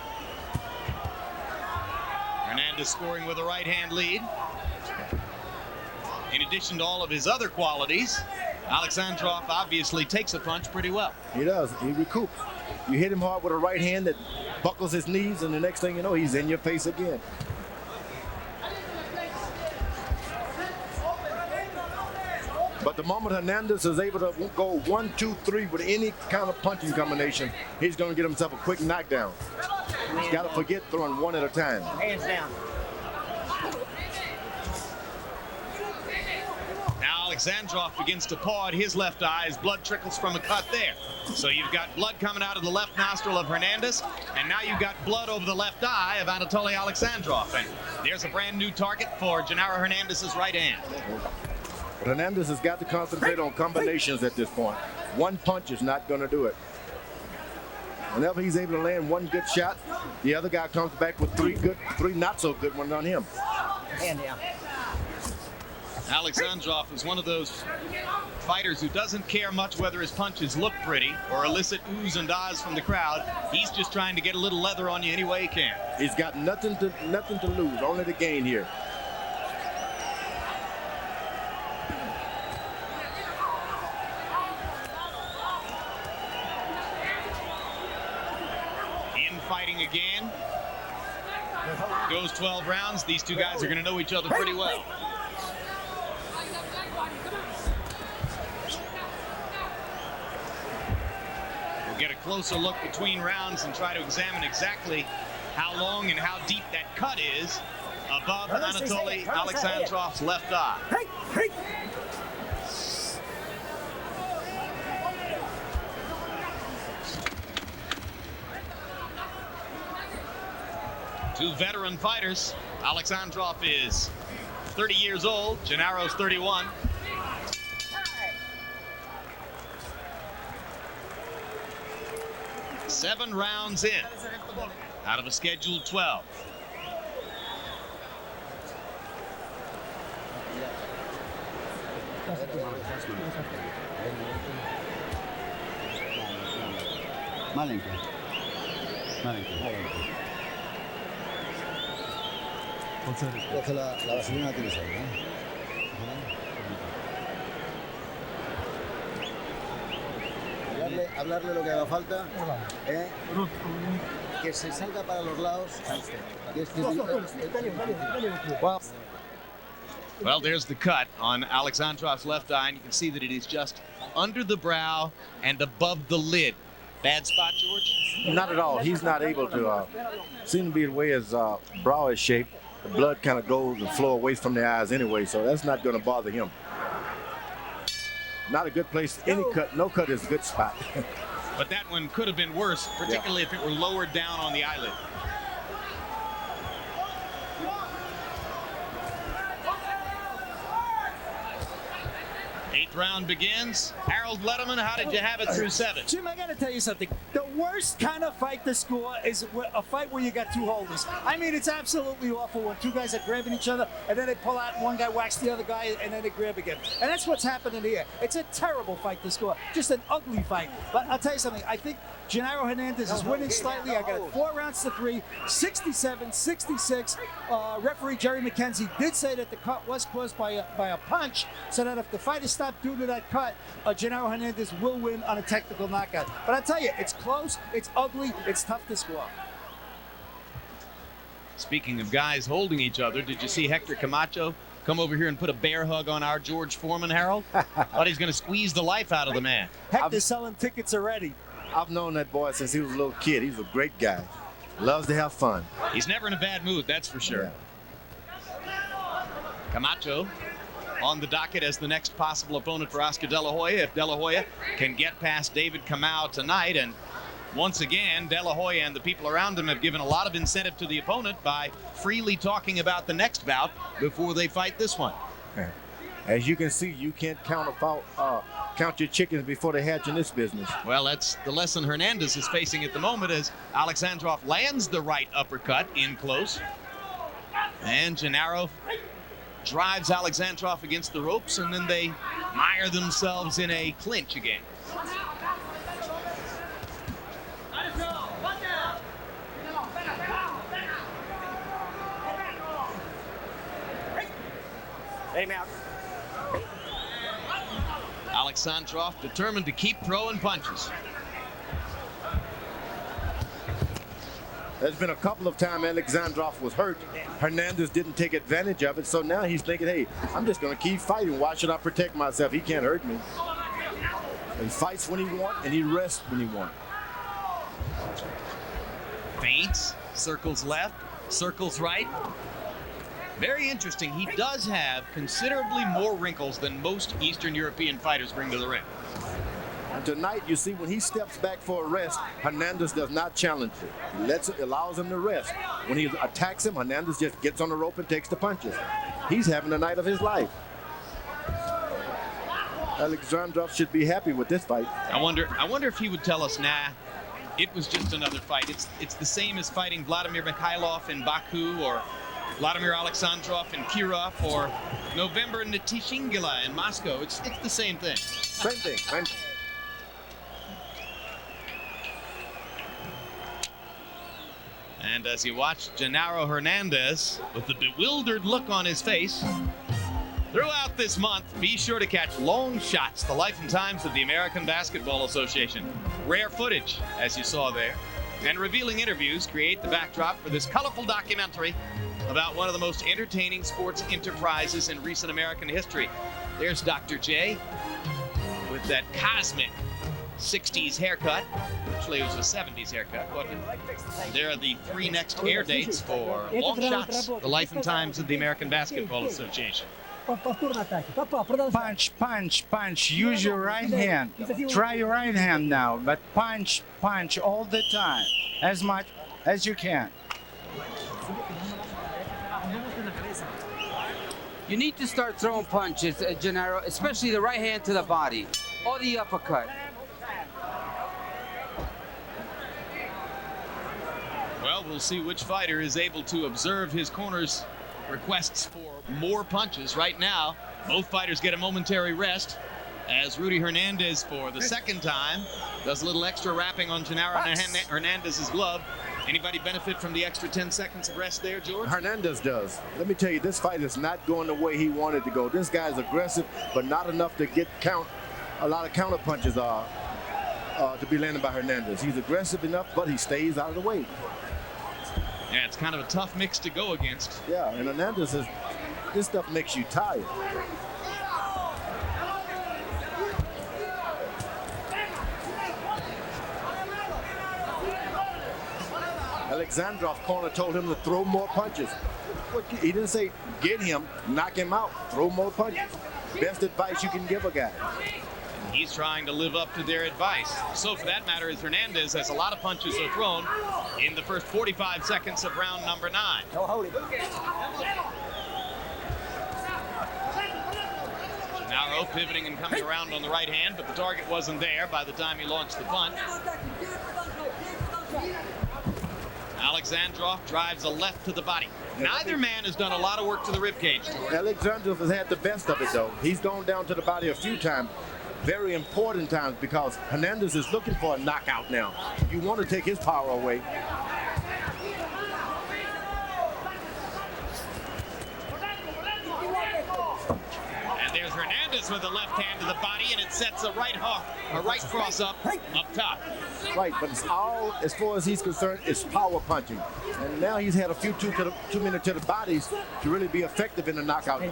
[SPEAKER 3] Hernandez scoring with a right-hand lead. In addition to all of his other qualities, Alexandrov obviously takes a punch pretty well.
[SPEAKER 7] He does. He recoups. You hit him hard with a right hand that buckles his knees, and the next thing you know, he's in your face again. But the moment Hernandez is able to go 1, 2, 3 with any kind of punching combination, he's going to get himself a quick knockdown. He's got to forget throwing one at a time.
[SPEAKER 6] Hands down.
[SPEAKER 3] Now Alexandrov begins to paw at his left eye as blood trickles from a cut there. So you've got blood coming out of the left nostril of Hernandez, and now you've got blood over the left eye of Anatoly Alexandrov. And there's a brand new target for Genaro Hernandez's right hand.
[SPEAKER 7] But Hernandez has got to concentrate on combinations at this point. One punch is not going to do it. Whenever he's able to land one good shot, the other guy comes back with three not so good ones on him.
[SPEAKER 6] Hand down.
[SPEAKER 3] Alexandrov is one of those fighters who doesn't care much whether his punches look pretty or elicit oohs and ahs from the crowd. He's just trying to get a little leather on you any way he can.
[SPEAKER 7] He's got nothing to lose, only to gain here.
[SPEAKER 3] Fighting again. Goes 12 rounds. These two guys are going to know each other pretty well. We'll get a closer look between rounds and try to examine exactly how long and how deep that cut is above Anatoly Alexandrov's left eye. Two veteran fighters. Alexandrov is 30 years old. Genaro's 31. Seven rounds in out of a scheduled 12.
[SPEAKER 10] Coge la vaselina tienes ahí, hablarle lo que haga falta, que se salga para los lados.
[SPEAKER 3] Well, there's the cut on Alexandrov's left eye, and you can see that it is just under the brow and above the lid. Bad spot, George?
[SPEAKER 7] Not at all. He's not able to. Seem to be the way his brow is shaped. The blood kind of goes and flow away from the eyes anyway, so that's not going to bother him. Not a good place. Any cut, no cut is a good spot.
[SPEAKER 3] But that one could have been worse, particularly if it were lowered down on the eyelid. Eighth round begins. Harold Letterman, how did you have it through 7?
[SPEAKER 4] Jim, I got to tell you something. The worst kind of fight to score is a fight where you got two holders. I mean, it's absolutely awful when two guys are grabbing each other and then they pull out and one guy whacks the other guy and then they grab again. And that's what's happening here. It's a terrible fight to score. Just an ugly fight. But I'll tell you something. I think Genaro Hernandez is winning slightly. I got it 4 rounds to 3, 67-66. Referee Jerry McKenzie did say that the cut was caused by a punch, so that if the fight is stopped due to that cut, Genaro Hernandez will win on a technical knockout. But I tell you, it's close, it's ugly, it's tough to score.
[SPEAKER 3] Speaking of guys holding each other, did you see Hector Camacho come over here and put a bear hug on our George Foreman, Harold? Thought he's going to squeeze the life out of the man.
[SPEAKER 4] Hector's selling tickets already.
[SPEAKER 7] I've known that boy since he was a little kid. He's a great guy. Loves to have fun.
[SPEAKER 3] He's never in a bad mood, that's for sure.
[SPEAKER 7] Yeah.
[SPEAKER 3] Camacho on the docket as the next possible opponent for Oscar De La Hoya. If De La Hoya can get past David Kamau tonight, and once again, De La Hoya and the people around him have given a lot of incentive to the opponent by freely talking about the next bout before they fight this one.
[SPEAKER 7] As you can see, you can't count your chickens before they hatch in this business.
[SPEAKER 3] Well, that's the lesson Hernandez is facing at the moment as Alexandrov lands the right uppercut in close. And Genaro drives Alexandrov against the ropes, and then they mire themselves in a clinch again.
[SPEAKER 6] Let him out.
[SPEAKER 3] Alexandrov determined to keep throwing punches.
[SPEAKER 7] There's been a couple of times Alexandrov was hurt. Hernandez didn't take advantage of it, so now he's thinking, hey, I'm just going to keep fighting. Why should I protect myself? He can't hurt me. He fights when he wants, and he rests when he wants.
[SPEAKER 3] Feints, circles left, circles right. Very interesting. He does have considerably more wrinkles than most Eastern European fighters bring to the ring.
[SPEAKER 7] And tonight, you see, when he steps back for a rest, Hernandez does not challenge it. He allows him to rest. When he attacks him, Hernandez just gets on the rope and takes the punches. He's having the night of his life. Alexandrov should be happy with this fight.
[SPEAKER 3] I wonder if he would tell us, nah, it was just another fight. It's the same as fighting Vladimir Mikhailov in Baku, or Vladimir Alexandrov in Kirov, or November Nitishingila in Moscow. It's the same thing.
[SPEAKER 7] Same thing.
[SPEAKER 3] And as you watch Genaro Hernandez with a bewildered look on his face, throughout this month, be sure to catch Long Shots, the life and times of the American Basketball Association. Rare footage, as you saw there, and revealing interviews create the backdrop for this colorful documentary about one of the most entertaining sports enterprises in recent American history. There's Dr. J with that cosmic 60s haircut. Actually, it was a 70s haircut, wasn't it? And there are the 3 next air dates for Long Shots, the life and times of the American Basketball Association.
[SPEAKER 9] Punch, punch, punch. Use your right hand. Try your right hand now, but punch, punch all the time, as much as you can.
[SPEAKER 8] You need to start throwing punches, Genaro, especially the right hand to the body or the uppercut.
[SPEAKER 3] Well, we'll see which fighter is able to observe his corner's requests for more punches. Right now, both fighters get a momentary rest as Rudy Hernandez, for the second time, does a little extra wrapping on Genaro Hernandez's glove. Anybody benefit from the extra 10 seconds of rest there, George?
[SPEAKER 7] Hernandez does. Let me tell you, this fight is not going the way he wanted to go. This guy's aggressive, but not enough to get a lot of counter punches to be landed by Hernandez. He's aggressive enough, but he stays out of the way.
[SPEAKER 3] Yeah, it's kind of a tough mix to go against.
[SPEAKER 7] Yeah, and Hernandez this stuff makes you tired. Alexandrov corner told him to throw more punches. He didn't say get him, knock him out, throw more punches. Best advice you can give a guy.
[SPEAKER 3] He's trying to live up to their advice. So for that matter, as Hernandez has a lot of punches are thrown in the first 45 seconds of round number 9. Genaro pivoting and coming around on the right hand, but the target wasn't there by the time he launched the punch. Alexandrov drives a left to the body. Neither man has done a lot of work to the ribcage, George.
[SPEAKER 7] Alexandrov has had the best of it, though. He's gone down to the body a few times. Very important times, because Hernandez is looking for a knockout now. You want to take his power away.
[SPEAKER 3] And there's Hernandez with a left hand to the body, and it sets a right cross up top.
[SPEAKER 7] Right, but it's all, as far as he's concerned, it's power punching. And now he's had a few too many to the bodies to really be effective in the knockout.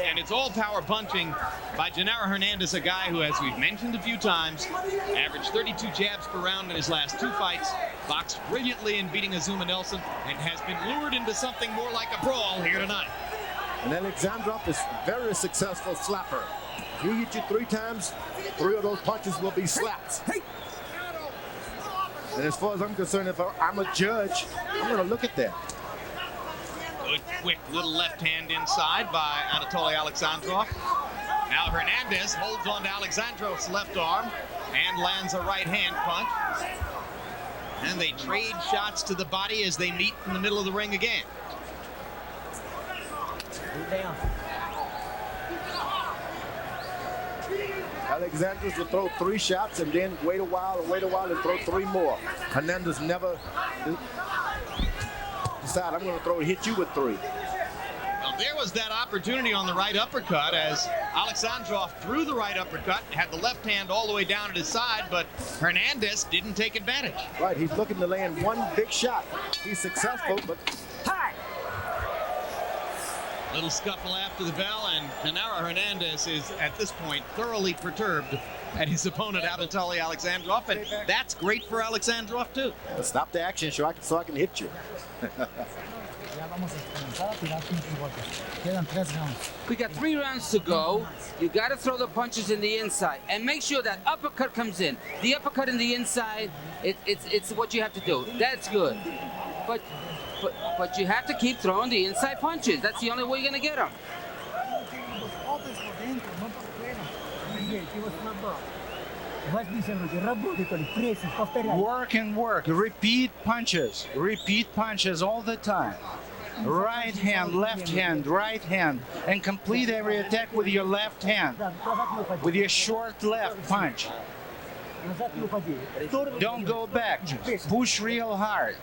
[SPEAKER 3] And it's all power punching by Genaro Hernandez, a guy who, as we've mentioned a few times, averaged 32 jabs per round in his last 2 fights, boxed brilliantly in beating Azuma Nelson, and has been lured into something more like a brawl here tonight.
[SPEAKER 7] And Alexandrov is very successful slapper. If he hits you 3 times, 3 of those punches will be slaps. And as far as I'm concerned, if I'm a judge, I'm going to look at that.
[SPEAKER 3] Good, quick little left hand inside by Anatoly Alexandrov. Now Hernandez holds on to Alexandrov's left arm and lands a right hand punch. And they trade shots to the body as they meet in the middle of the ring again.
[SPEAKER 7] Alexandrov will throw 3 shots and then wait a while and throw 3 more. Hernandez never decide, I'm going to hit you with 3.
[SPEAKER 3] Well, there was that opportunity on the right uppercut as Alexandrov threw the right uppercut, had the left hand all the way down at his side, but Hernandez didn't take advantage.
[SPEAKER 7] Right, he's looking to land 1 big shot. He's successful, but...
[SPEAKER 3] Little scuffle after the bell, and Genaro Hernandez is, at this point, thoroughly perturbed at his opponent, Anatoly Alexandrov, and that's great for Alexandrov, too.
[SPEAKER 7] Stop the action so I can hit you.
[SPEAKER 8] We got 3 rounds to go. You got to throw the punches in the inside and make sure that uppercut comes in. The uppercut in the inside, it's what you have to do. That's good. But you have to keep throwing the inside punches. That's the only way you're going to get them.
[SPEAKER 9] Work and work. Repeat punches all the time. Right hand, left hand, right hand, and complete every attack with your left hand, with your short left punch. Don't go back. Push real hard.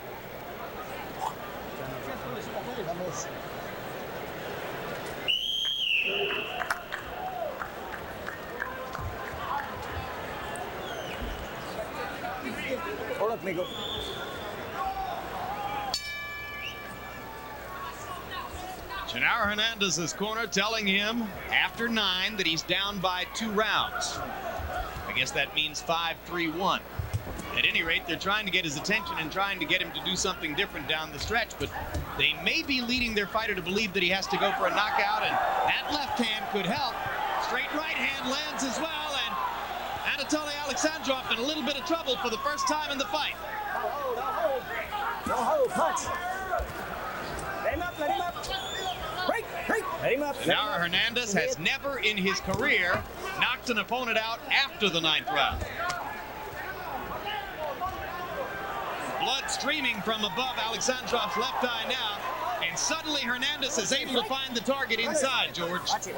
[SPEAKER 6] Hola, amigo.
[SPEAKER 3] Genaro Hernandez's corner telling him after 9 that he's down by 2 rounds. I guess that means 5-3-1. At any rate, they're trying to get his attention and trying to get him to do something different down the stretch, but they may be leading their fighter to believe that he has to go for a knockout, and that left hand could help. Straight right hand lands as well, and Anatoly Alexandrov in a little bit of trouble for the first time in the fight.
[SPEAKER 6] No hold, punch. Let him up, let him up. Break, let him up.
[SPEAKER 3] Genaro Hernandez has never in his career knocked an opponent out after the 9th round. Blood streaming from above Alexandrov's left eye now, and suddenly Hernandez is able to find the target inside, George.
[SPEAKER 6] Watch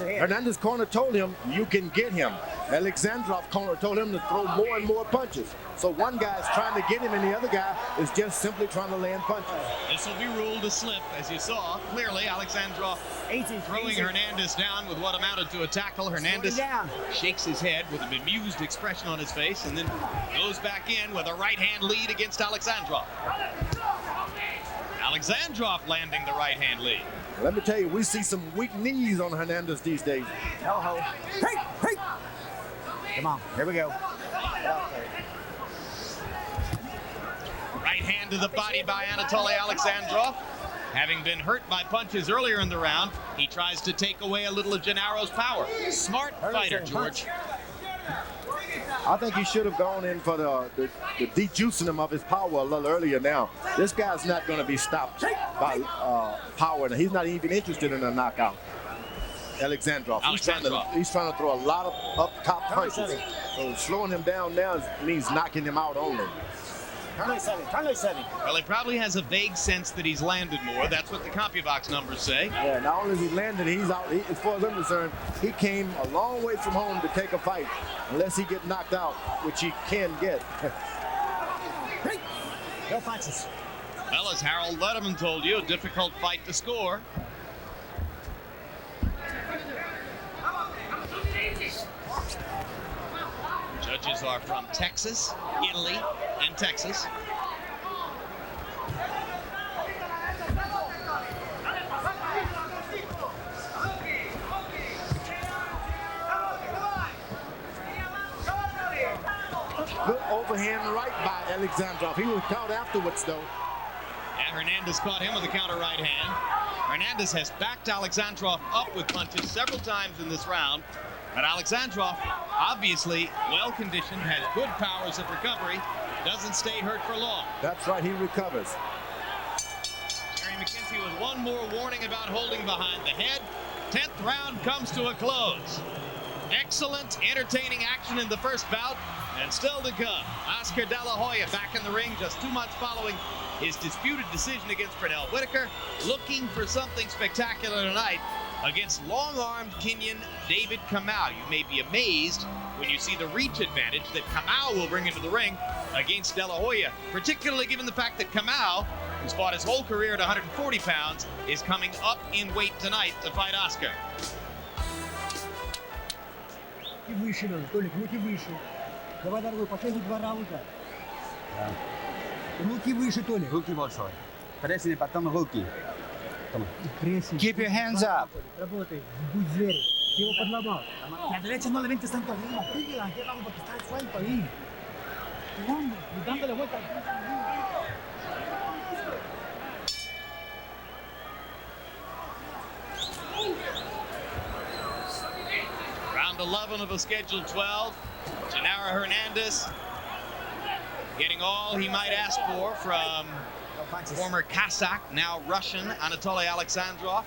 [SPEAKER 6] it here.
[SPEAKER 7] Hernandez corner told him you can get him. Alexandrov corner told him to throw more and more punches. So one guy is trying to get him and the other guy is just simply trying to land punches.
[SPEAKER 3] This will be ruled a slip, as you saw. Clearly, Alexandrov throwing Hernandez down with what amounted to a tackle. Hernandez shakes his head with a bemused expression on his face and then goes back in with a right hand lead against Alexandrov. Alexandrov landing the right hand lead.
[SPEAKER 7] Let me tell you, we see some weak knees on Hernandez these days.
[SPEAKER 6] No hold. Hey! Come on, here we go.
[SPEAKER 3] Right hand to the body by Anatoly Alexandrov. Having been hurt by punches earlier in the round, he tries to take away a little of Genaro's power. Smart fighter, George.
[SPEAKER 7] I think he should have gone in for the de-juicing him of his power a little earlier now. This guy's not going to be stopped by power. He's not even interested in a knockout. Alexandrov. He's trying to throw a lot of up-top punches. So slowing him down now means knocking him out only.
[SPEAKER 6] Turn 7.
[SPEAKER 3] Well, he probably has a vague sense that he's landed more. That's what the CompuBox numbers say.
[SPEAKER 7] Yeah, not only is he landed, he's out. As far as I'm concerned, he came a long way from home to take a fight, unless he get knocked out, which he can get.
[SPEAKER 6] No punches.
[SPEAKER 3] Well, as Harold Letterman told you, a difficult fight to score. Judges are from Texas, Italy, and Texas.
[SPEAKER 7] Good overhand right by Alexandrov. He was caught afterwards, though.
[SPEAKER 3] And Hernandez caught him with a counter right hand. Hernandez has backed Alexandrov up with punches several times in this round, but Alexandrov, obviously well-conditioned, has good powers of recovery, doesn't stay hurt for long.
[SPEAKER 7] That's right, he recovers.
[SPEAKER 3] Jerry McKenzie with one more warning about holding behind the head. 10th round comes to a close. Excellent, entertaining action in the first bout, and still to come. Oscar De La Hoya back in the ring just 2 months following his disputed decision against Pernell Whitaker, looking for something spectacular tonight against long-armed Kenyan David Kamau. You may be amazed when you see the reach advantage that Kamau will bring into the ring against De La Hoya, particularly given the fact that Kamau, who's fought his whole career at 140 pounds, is coming up in weight tonight to fight Oscar.
[SPEAKER 9] Keep your hands up.
[SPEAKER 3] Round 11 of a scheduled 12. Genaro Hernandez getting all he might ask for from former Kazakh, now Russian, Anatoly Alexandrov.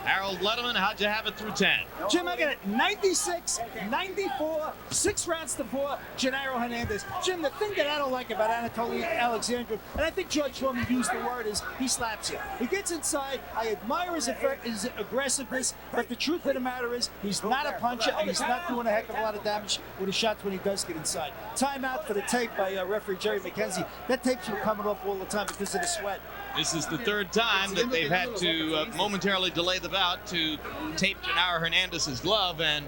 [SPEAKER 3] Harold Letterman, how'd you have it through 10?
[SPEAKER 4] Jim, I got it 96, 94, 6 rounds to 4, Genaro Hernandez. Jim, the thing that I don't like about Anatoly Alexandrov, and I think George Foreman used the word, is he slaps you. He gets inside. I admire his aggressiveness, but the truth of the matter is he's not a puncher, and he's not doing a heck of a lot of damage with his shots when he does get inside. Timeout for the tape by referee Jerry McKenzie. That tape's been coming off all the time because of the sweat.
[SPEAKER 3] This is the 3rd time that they've had to momentarily delay the bout to tape Genaro Hernandez's glove, and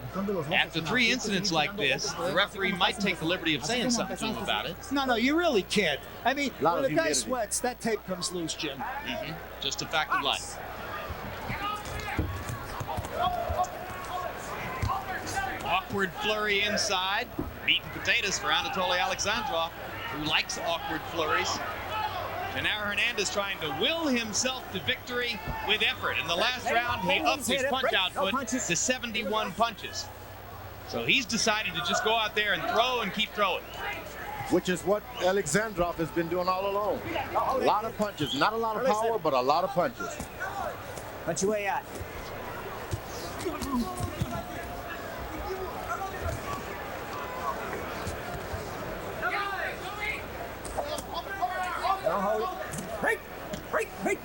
[SPEAKER 3] after 3 incidents like this, the referee might take the liberty of saying something to him about it.
[SPEAKER 4] No, you really can't. I mean, when a guy sweats, that tape comes loose, Jim.
[SPEAKER 3] Just a fact of life. Awkward flurry inside. Meat and potatoes for Anatoly Alexandrov, who likes awkward flurries. Genaro Hernandez trying to will himself to victory with effort. In the last round, he upped his punch output to 71 punches. So he's decided to just go out there and throw and keep throwing.
[SPEAKER 7] Which is what Alexandrov has been doing all along. A lot of punches, not a lot of power, but a lot of punches.
[SPEAKER 6] Punch your way out. Don't hold it. Break! Break! Break!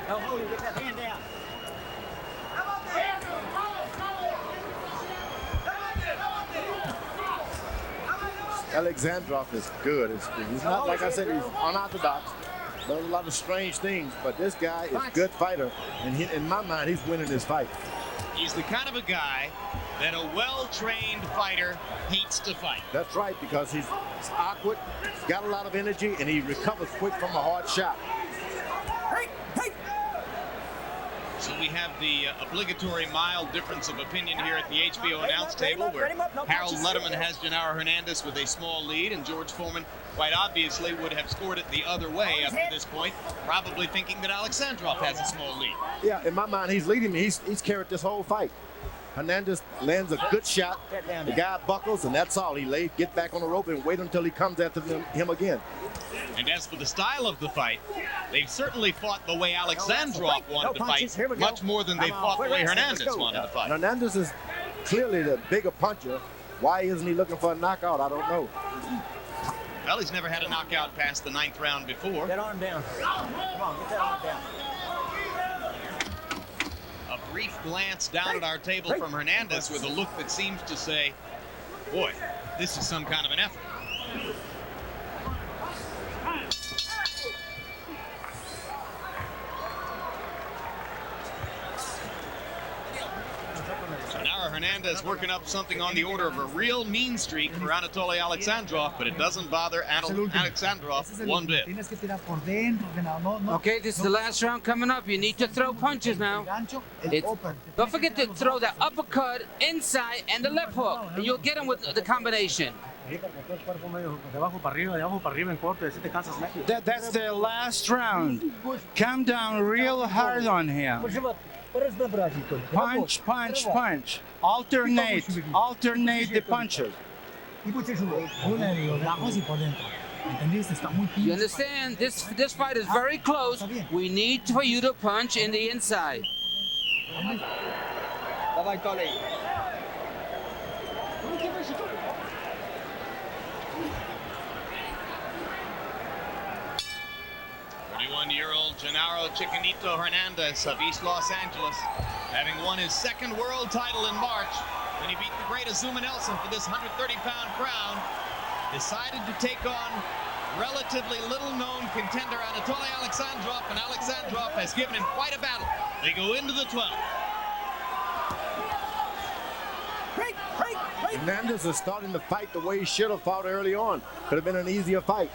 [SPEAKER 6] Don't hold it. Get that hand down.
[SPEAKER 7] Alexandrov is good. He's not, like I said, he's unorthodox. Does a lot of strange things, but this guy is a good fighter, and in my mind, he's winning this fight.
[SPEAKER 3] He's the kind of a guy that a well-trained fighter hates to fight.
[SPEAKER 7] That's right, because he's awkward, he's got a lot of energy, and he recovers quick from a hard shot.
[SPEAKER 3] So we have the obligatory mild difference of opinion here at the HBO announce table, where Harold Letterman has Genaro Hernandez with a small lead, and George Foreman, quite obviously, would have scored it the other way up to this point, probably thinking that Alexandrov has a small lead.
[SPEAKER 7] Yeah, in my mind, he's leading me. He's carried this whole fight. Hernandez lands a good shot. The guy buckles, and that's all. He get back on the rope and wait until he comes after him again.
[SPEAKER 3] And as for the style of the fight, they've certainly fought the way Alexandrov wanted to fight, much more than they fought the way Hernandez wanted to fight.
[SPEAKER 7] Hernandez is clearly the bigger puncher. Why isn't he looking for a knockout? I don't know.
[SPEAKER 3] Well, he's never had a knockout past the 9th round before.
[SPEAKER 6] Get arm down. Come on, get that arm down.
[SPEAKER 3] A brief glance down at our table from Hernandez with a look that seems to say, boy, this is some kind of an effort. Genaro Hernandez working up something on the order of a real mean streak for Anatoly Alexandrov, but it doesn't bother Alexandrov one bit.
[SPEAKER 8] Okay, this is the last round coming up. You need to throw punches now. Don't forget to throw the uppercut inside and the left hook, and you'll get him with the combination.
[SPEAKER 9] That's the last round. Come down real hard on him. Punch, punch, punch. Alternate the punches.
[SPEAKER 8] You understand? This fight is very close. We need for you to punch in the inside.
[SPEAKER 10] Bye-bye, Tolly.
[SPEAKER 3] 21-year-old Genaro Chicanito Hernandez of East Los Angeles, having won his second world title in March when he beat the great Azuma Nelson for this 130-pound crown, decided to take on relatively little-known contender Anatoly Alexandrov, and Alexandrov has given him quite a battle. They go into the 12th.
[SPEAKER 7] Hernandez is starting to fight the way he should have fought early on. Could have been an easier fight.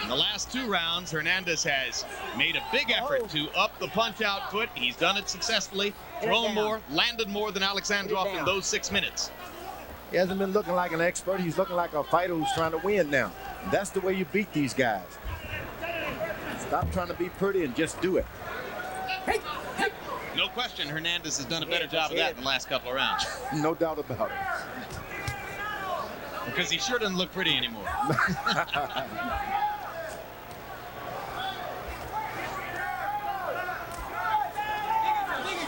[SPEAKER 3] In the last 2 rounds, Hernandez has made a big effort to up the punch output. He's done it successfully, thrown more, landed more than Alexandrov in those 6 minutes.
[SPEAKER 7] He hasn't been looking like an expert. He's looking like a fighter who's trying to win now. That's the way you beat these guys. Stop trying to be pretty and just do it.
[SPEAKER 3] No question, Hernandez has done a better job of that in the last couple of rounds.
[SPEAKER 7] No doubt about it.
[SPEAKER 3] Because he sure doesn't look pretty anymore.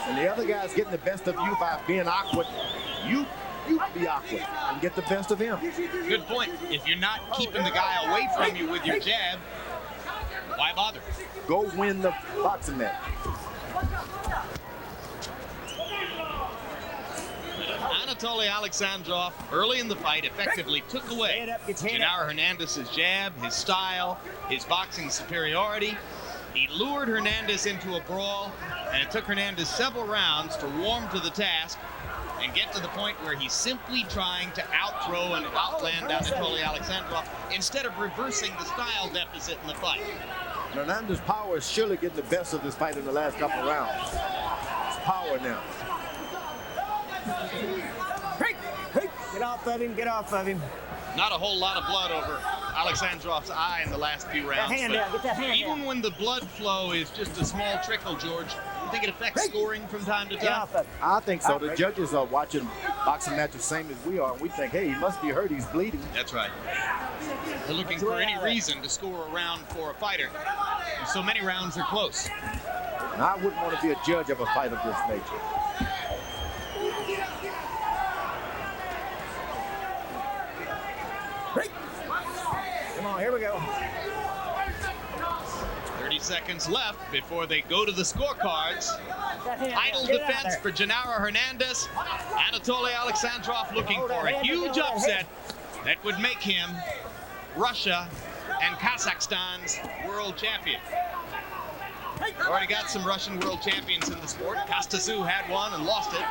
[SPEAKER 7] And the other guy's getting the best of you by being awkward. You be awkward and get the best of him.
[SPEAKER 3] Good point. If you're not keeping the guy away from you with your jab, why bother?
[SPEAKER 7] Go win the boxing match.
[SPEAKER 3] Anatoly Alexandrov, early in the fight, effectively took away Genaro Hernandez's jab, his style, his boxing superiority. He lured Hernandez into a brawl, and it took Hernandez several rounds to warm to the task and get to the point where he's simply trying to outthrow and outland Anatoly Alexandrov instead of reversing the style deficit in the fight.
[SPEAKER 7] Hernandez's power is surely getting the best of this fight in the last couple of rounds. It's power now.
[SPEAKER 6] Get off of him, get off of him.
[SPEAKER 3] Not a whole lot of blood over Alexandrov's eye in the last few rounds.
[SPEAKER 6] Get that hand
[SPEAKER 3] even
[SPEAKER 6] down.
[SPEAKER 3] when the blood flow is just a small trickle, George, you think it affects scoring from time to time?
[SPEAKER 7] I think so. The judges are watching boxing matches the same as we are, and we think, hey, he must be hurt. He's bleeding.
[SPEAKER 3] That's right. They're looking for any reason to score a round for a fighter. And so many rounds are close.
[SPEAKER 7] And I wouldn't want to be a judge of a fight of this nature.
[SPEAKER 6] Come on, here we go.
[SPEAKER 3] 30 seconds left before they go to the scorecards. Idle defense for Genaro Hernandez. Anatoly Alexandrov looking for a huge upset that would make him Russia and Kazakhstan's world champion. Already got some Russian world champions in the sport. Kastazu had one and lost it.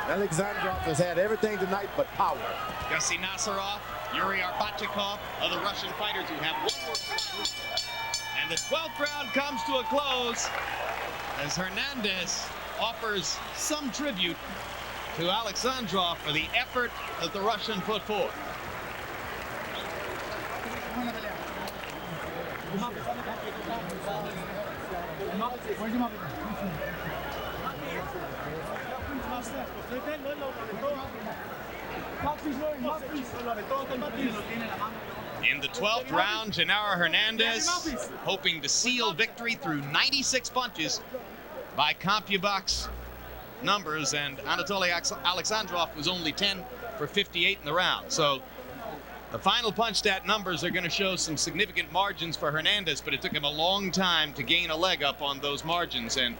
[SPEAKER 7] Alexandrov has had everything tonight but power.
[SPEAKER 3] Gussie Nasarov, Yuri Arbatchikov, other Russian fighters who have one more. And the 12th round comes to a close as Hernandez offers some tribute to Alexandrov for the effort that the Russian put forth. In the 12th round, Genaro Hernandez hoping to seal victory through 96 punches by CompuBox numbers, and Anatoly Alexandrov was only 10 for 58 in the round. So the final punch stat numbers are going to show some significant margins for Hernandez, but it took him a long time to gain a leg up on those margins, and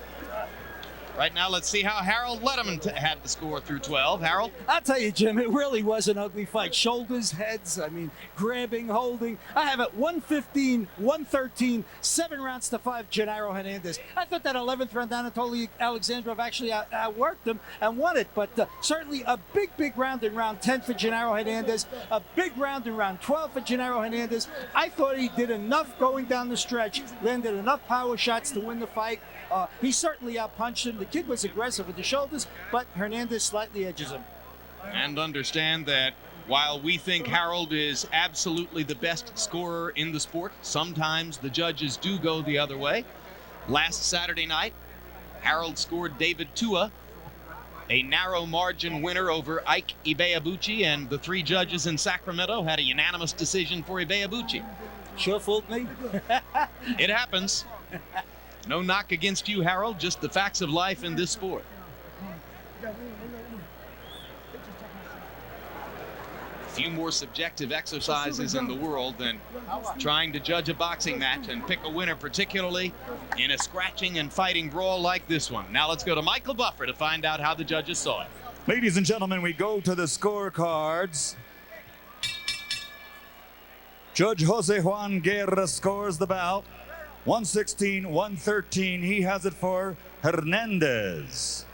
[SPEAKER 3] Right now, let's see how Harold Letterman had to score through 12. Harold?
[SPEAKER 4] I'll tell you, Jim, it really was an ugly fight. Shoulders, heads, I mean, grabbing, holding. I have it 115, 113, 7 rounds to 5, Genaro Hernandez. I thought that 11th round, Anatoly Alexandrov actually outworked him and won it, but certainly a big round in round 10 for Genaro Hernandez, a big round in round 12 for Genaro Hernandez. I thought he did enough going down the stretch, landed enough power shots to win the fight. He certainly outpunched him. The kid was aggressive with the shoulders, but Hernandez slightly edges him.
[SPEAKER 3] And understand that while we think Harold is absolutely the best scorer in the sport, sometimes the judges do go the other way. Last Saturday night, Harold scored David Tua, a narrow margin winner over Ike Ibeabuchi, and the 3 judges in Sacramento had a unanimous decision for Ibeabuchi.
[SPEAKER 4] Sure fooled me.
[SPEAKER 3] It happens. No knock against you, Harold, just the facts of life in this sport. Few more subjective exercises in the world than trying to judge a boxing match and pick a winner, particularly in a scratching and fighting brawl like this one. Now let's go to Michael Buffer to find out how the judges saw it.
[SPEAKER 5] Ladies and gentlemen, we go to the scorecards. Judge Jose Juan Guerra scores the bout 116-113. He has it for Hernandez.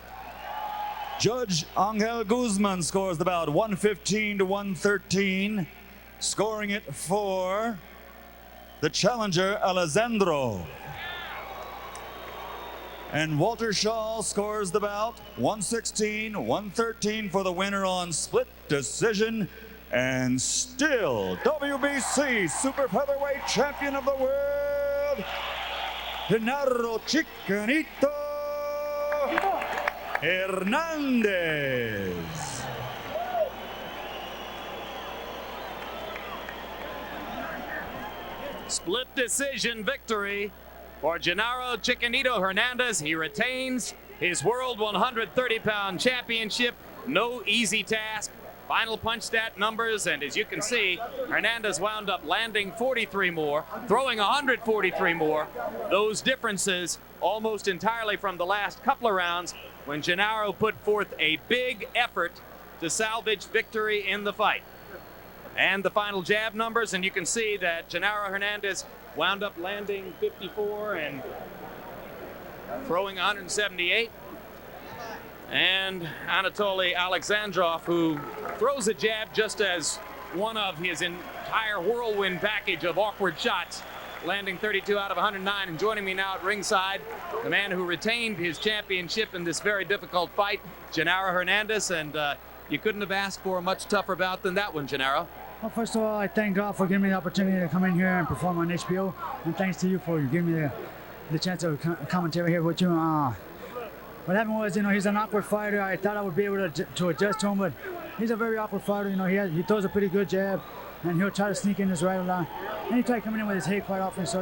[SPEAKER 5] Judge Angel Guzman scores the bout 115-113, scoring it for the challenger Alexandrov. And Walter Shaw scores the bout 116-113 for the winner on split decision, and still WBC super featherweight champion of the world, Genaro Chicanito Hernandez.
[SPEAKER 1] Split decision victory for Genaro Chicanito Hernandez. He retains his World 130-pound championship. No easy task. Final punch stat numbers, and as you can see, Hernandez wound up landing 43 more, throwing 143 more. Those differences almost entirely from the last couple of rounds when Genaro put forth a big effort to salvage victory in the fight. And the final jab numbers, and you can see that Genaro Hernandez wound up landing 54 and throwing 178. And Anatoly Alexandrov, who throws a jab just as one of his entire whirlwind package of awkward shots, landing 32 out of 109. And joining me now at ringside, the man who retained his championship in this very difficult fight, Genaro Hernandez. And you couldn't have asked for a much tougher bout than that one, Genaro.
[SPEAKER 11] Well, first of all, I thank God for giving me the opportunity to come in here and perform on HBO. And thanks to you for giving me the chance to commentate here with you. What happened was, he's an awkward fighter. I thought I would be able to adjust to him, but he's a very awkward fighter. He throws a pretty good jab, and he'll try to sneak in his right a lot. And he tried coming in with his head quite often, so,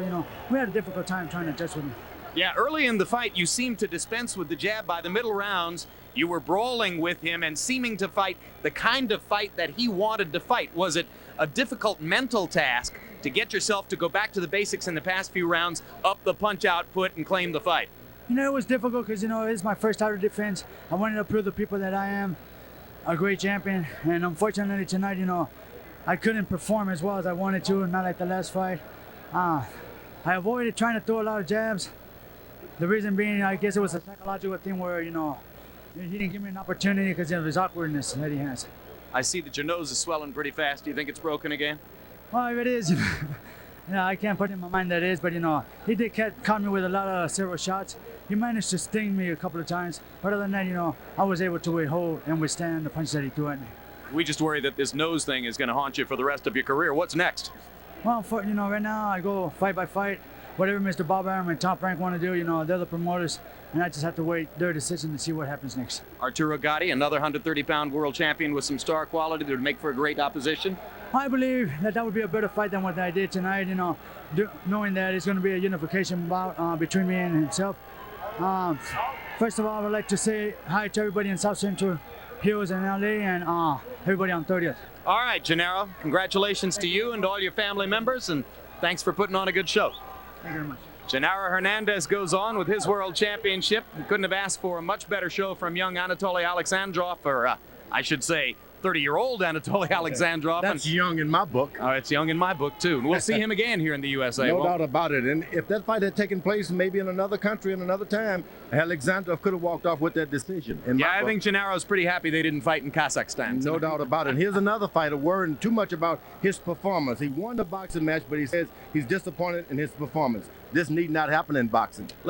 [SPEAKER 11] we had a difficult time trying to adjust with him.
[SPEAKER 1] Yeah, early in the fight, you seemed to dispense with the jab. By the middle rounds, you were brawling with him and seeming to fight the kind of fight that he wanted to fight. Was it a difficult mental task to get yourself to go back to the basics in the past few rounds, up the punch output, and claim the fight?
[SPEAKER 11] It was difficult because, it's my first title defense. I wanted to prove to people that I am a great champion. And unfortunately tonight, I couldn't perform as well as I wanted to, not like the last fight. I avoided trying to throw a lot of jabs. The reason being, I guess it was a psychological thing where, he didn't give me an opportunity because of his awkwardness that he has.
[SPEAKER 1] I see that your nose is swelling pretty fast. Do you think it's broken again?
[SPEAKER 11] Well, if it is, I can't put in my mind that it is, but he did caught me with a lot of several shots. He managed to sting me a couple of times, but other than that, I was able to hold and withstand the punch that he threw at me.
[SPEAKER 1] We just worry that this nose thing is going to haunt you for the rest of your career. What's next?
[SPEAKER 11] Well, right now I go fight by fight. Whatever Mr. Bob Arum and Top Rank want to do, they're the promoters, and I just have to wait their decision to see what happens next.
[SPEAKER 1] Arturo Gatti, another 130-pound world champion with some star quality that would make for a great opposition.
[SPEAKER 11] I believe that would be a better fight than what I did tonight, knowing that it's going to be a unification bout between me and himself. First of all, I would like to say hi to everybody in South Central Hills and LA and everybody on 30th.
[SPEAKER 1] All right, Genaro, congratulations to you and all your family members, and thanks for putting on a good show.
[SPEAKER 11] Thank you very much.
[SPEAKER 3] Genaro Hernandez goes on with his world championship. We couldn't have asked for a much better show from young Anatoly Alexandrov, or I should say 30-year-old Anatoly Alexandrov.
[SPEAKER 7] That's young in my book.
[SPEAKER 3] Oh, it's young in my book, too. And we'll see him again here in the USA.
[SPEAKER 7] No doubt about it. And if that fight had taken place maybe in another country in another time, Alexandrov could have walked off with that decision.
[SPEAKER 3] Yeah, I think Genaro's pretty happy they didn't fight in Kazakhstan.
[SPEAKER 7] No doubt about it. Here's another fighter worrying too much about his performance. He won the boxing match, but he says he's disappointed in his performance. This need not happen in boxing.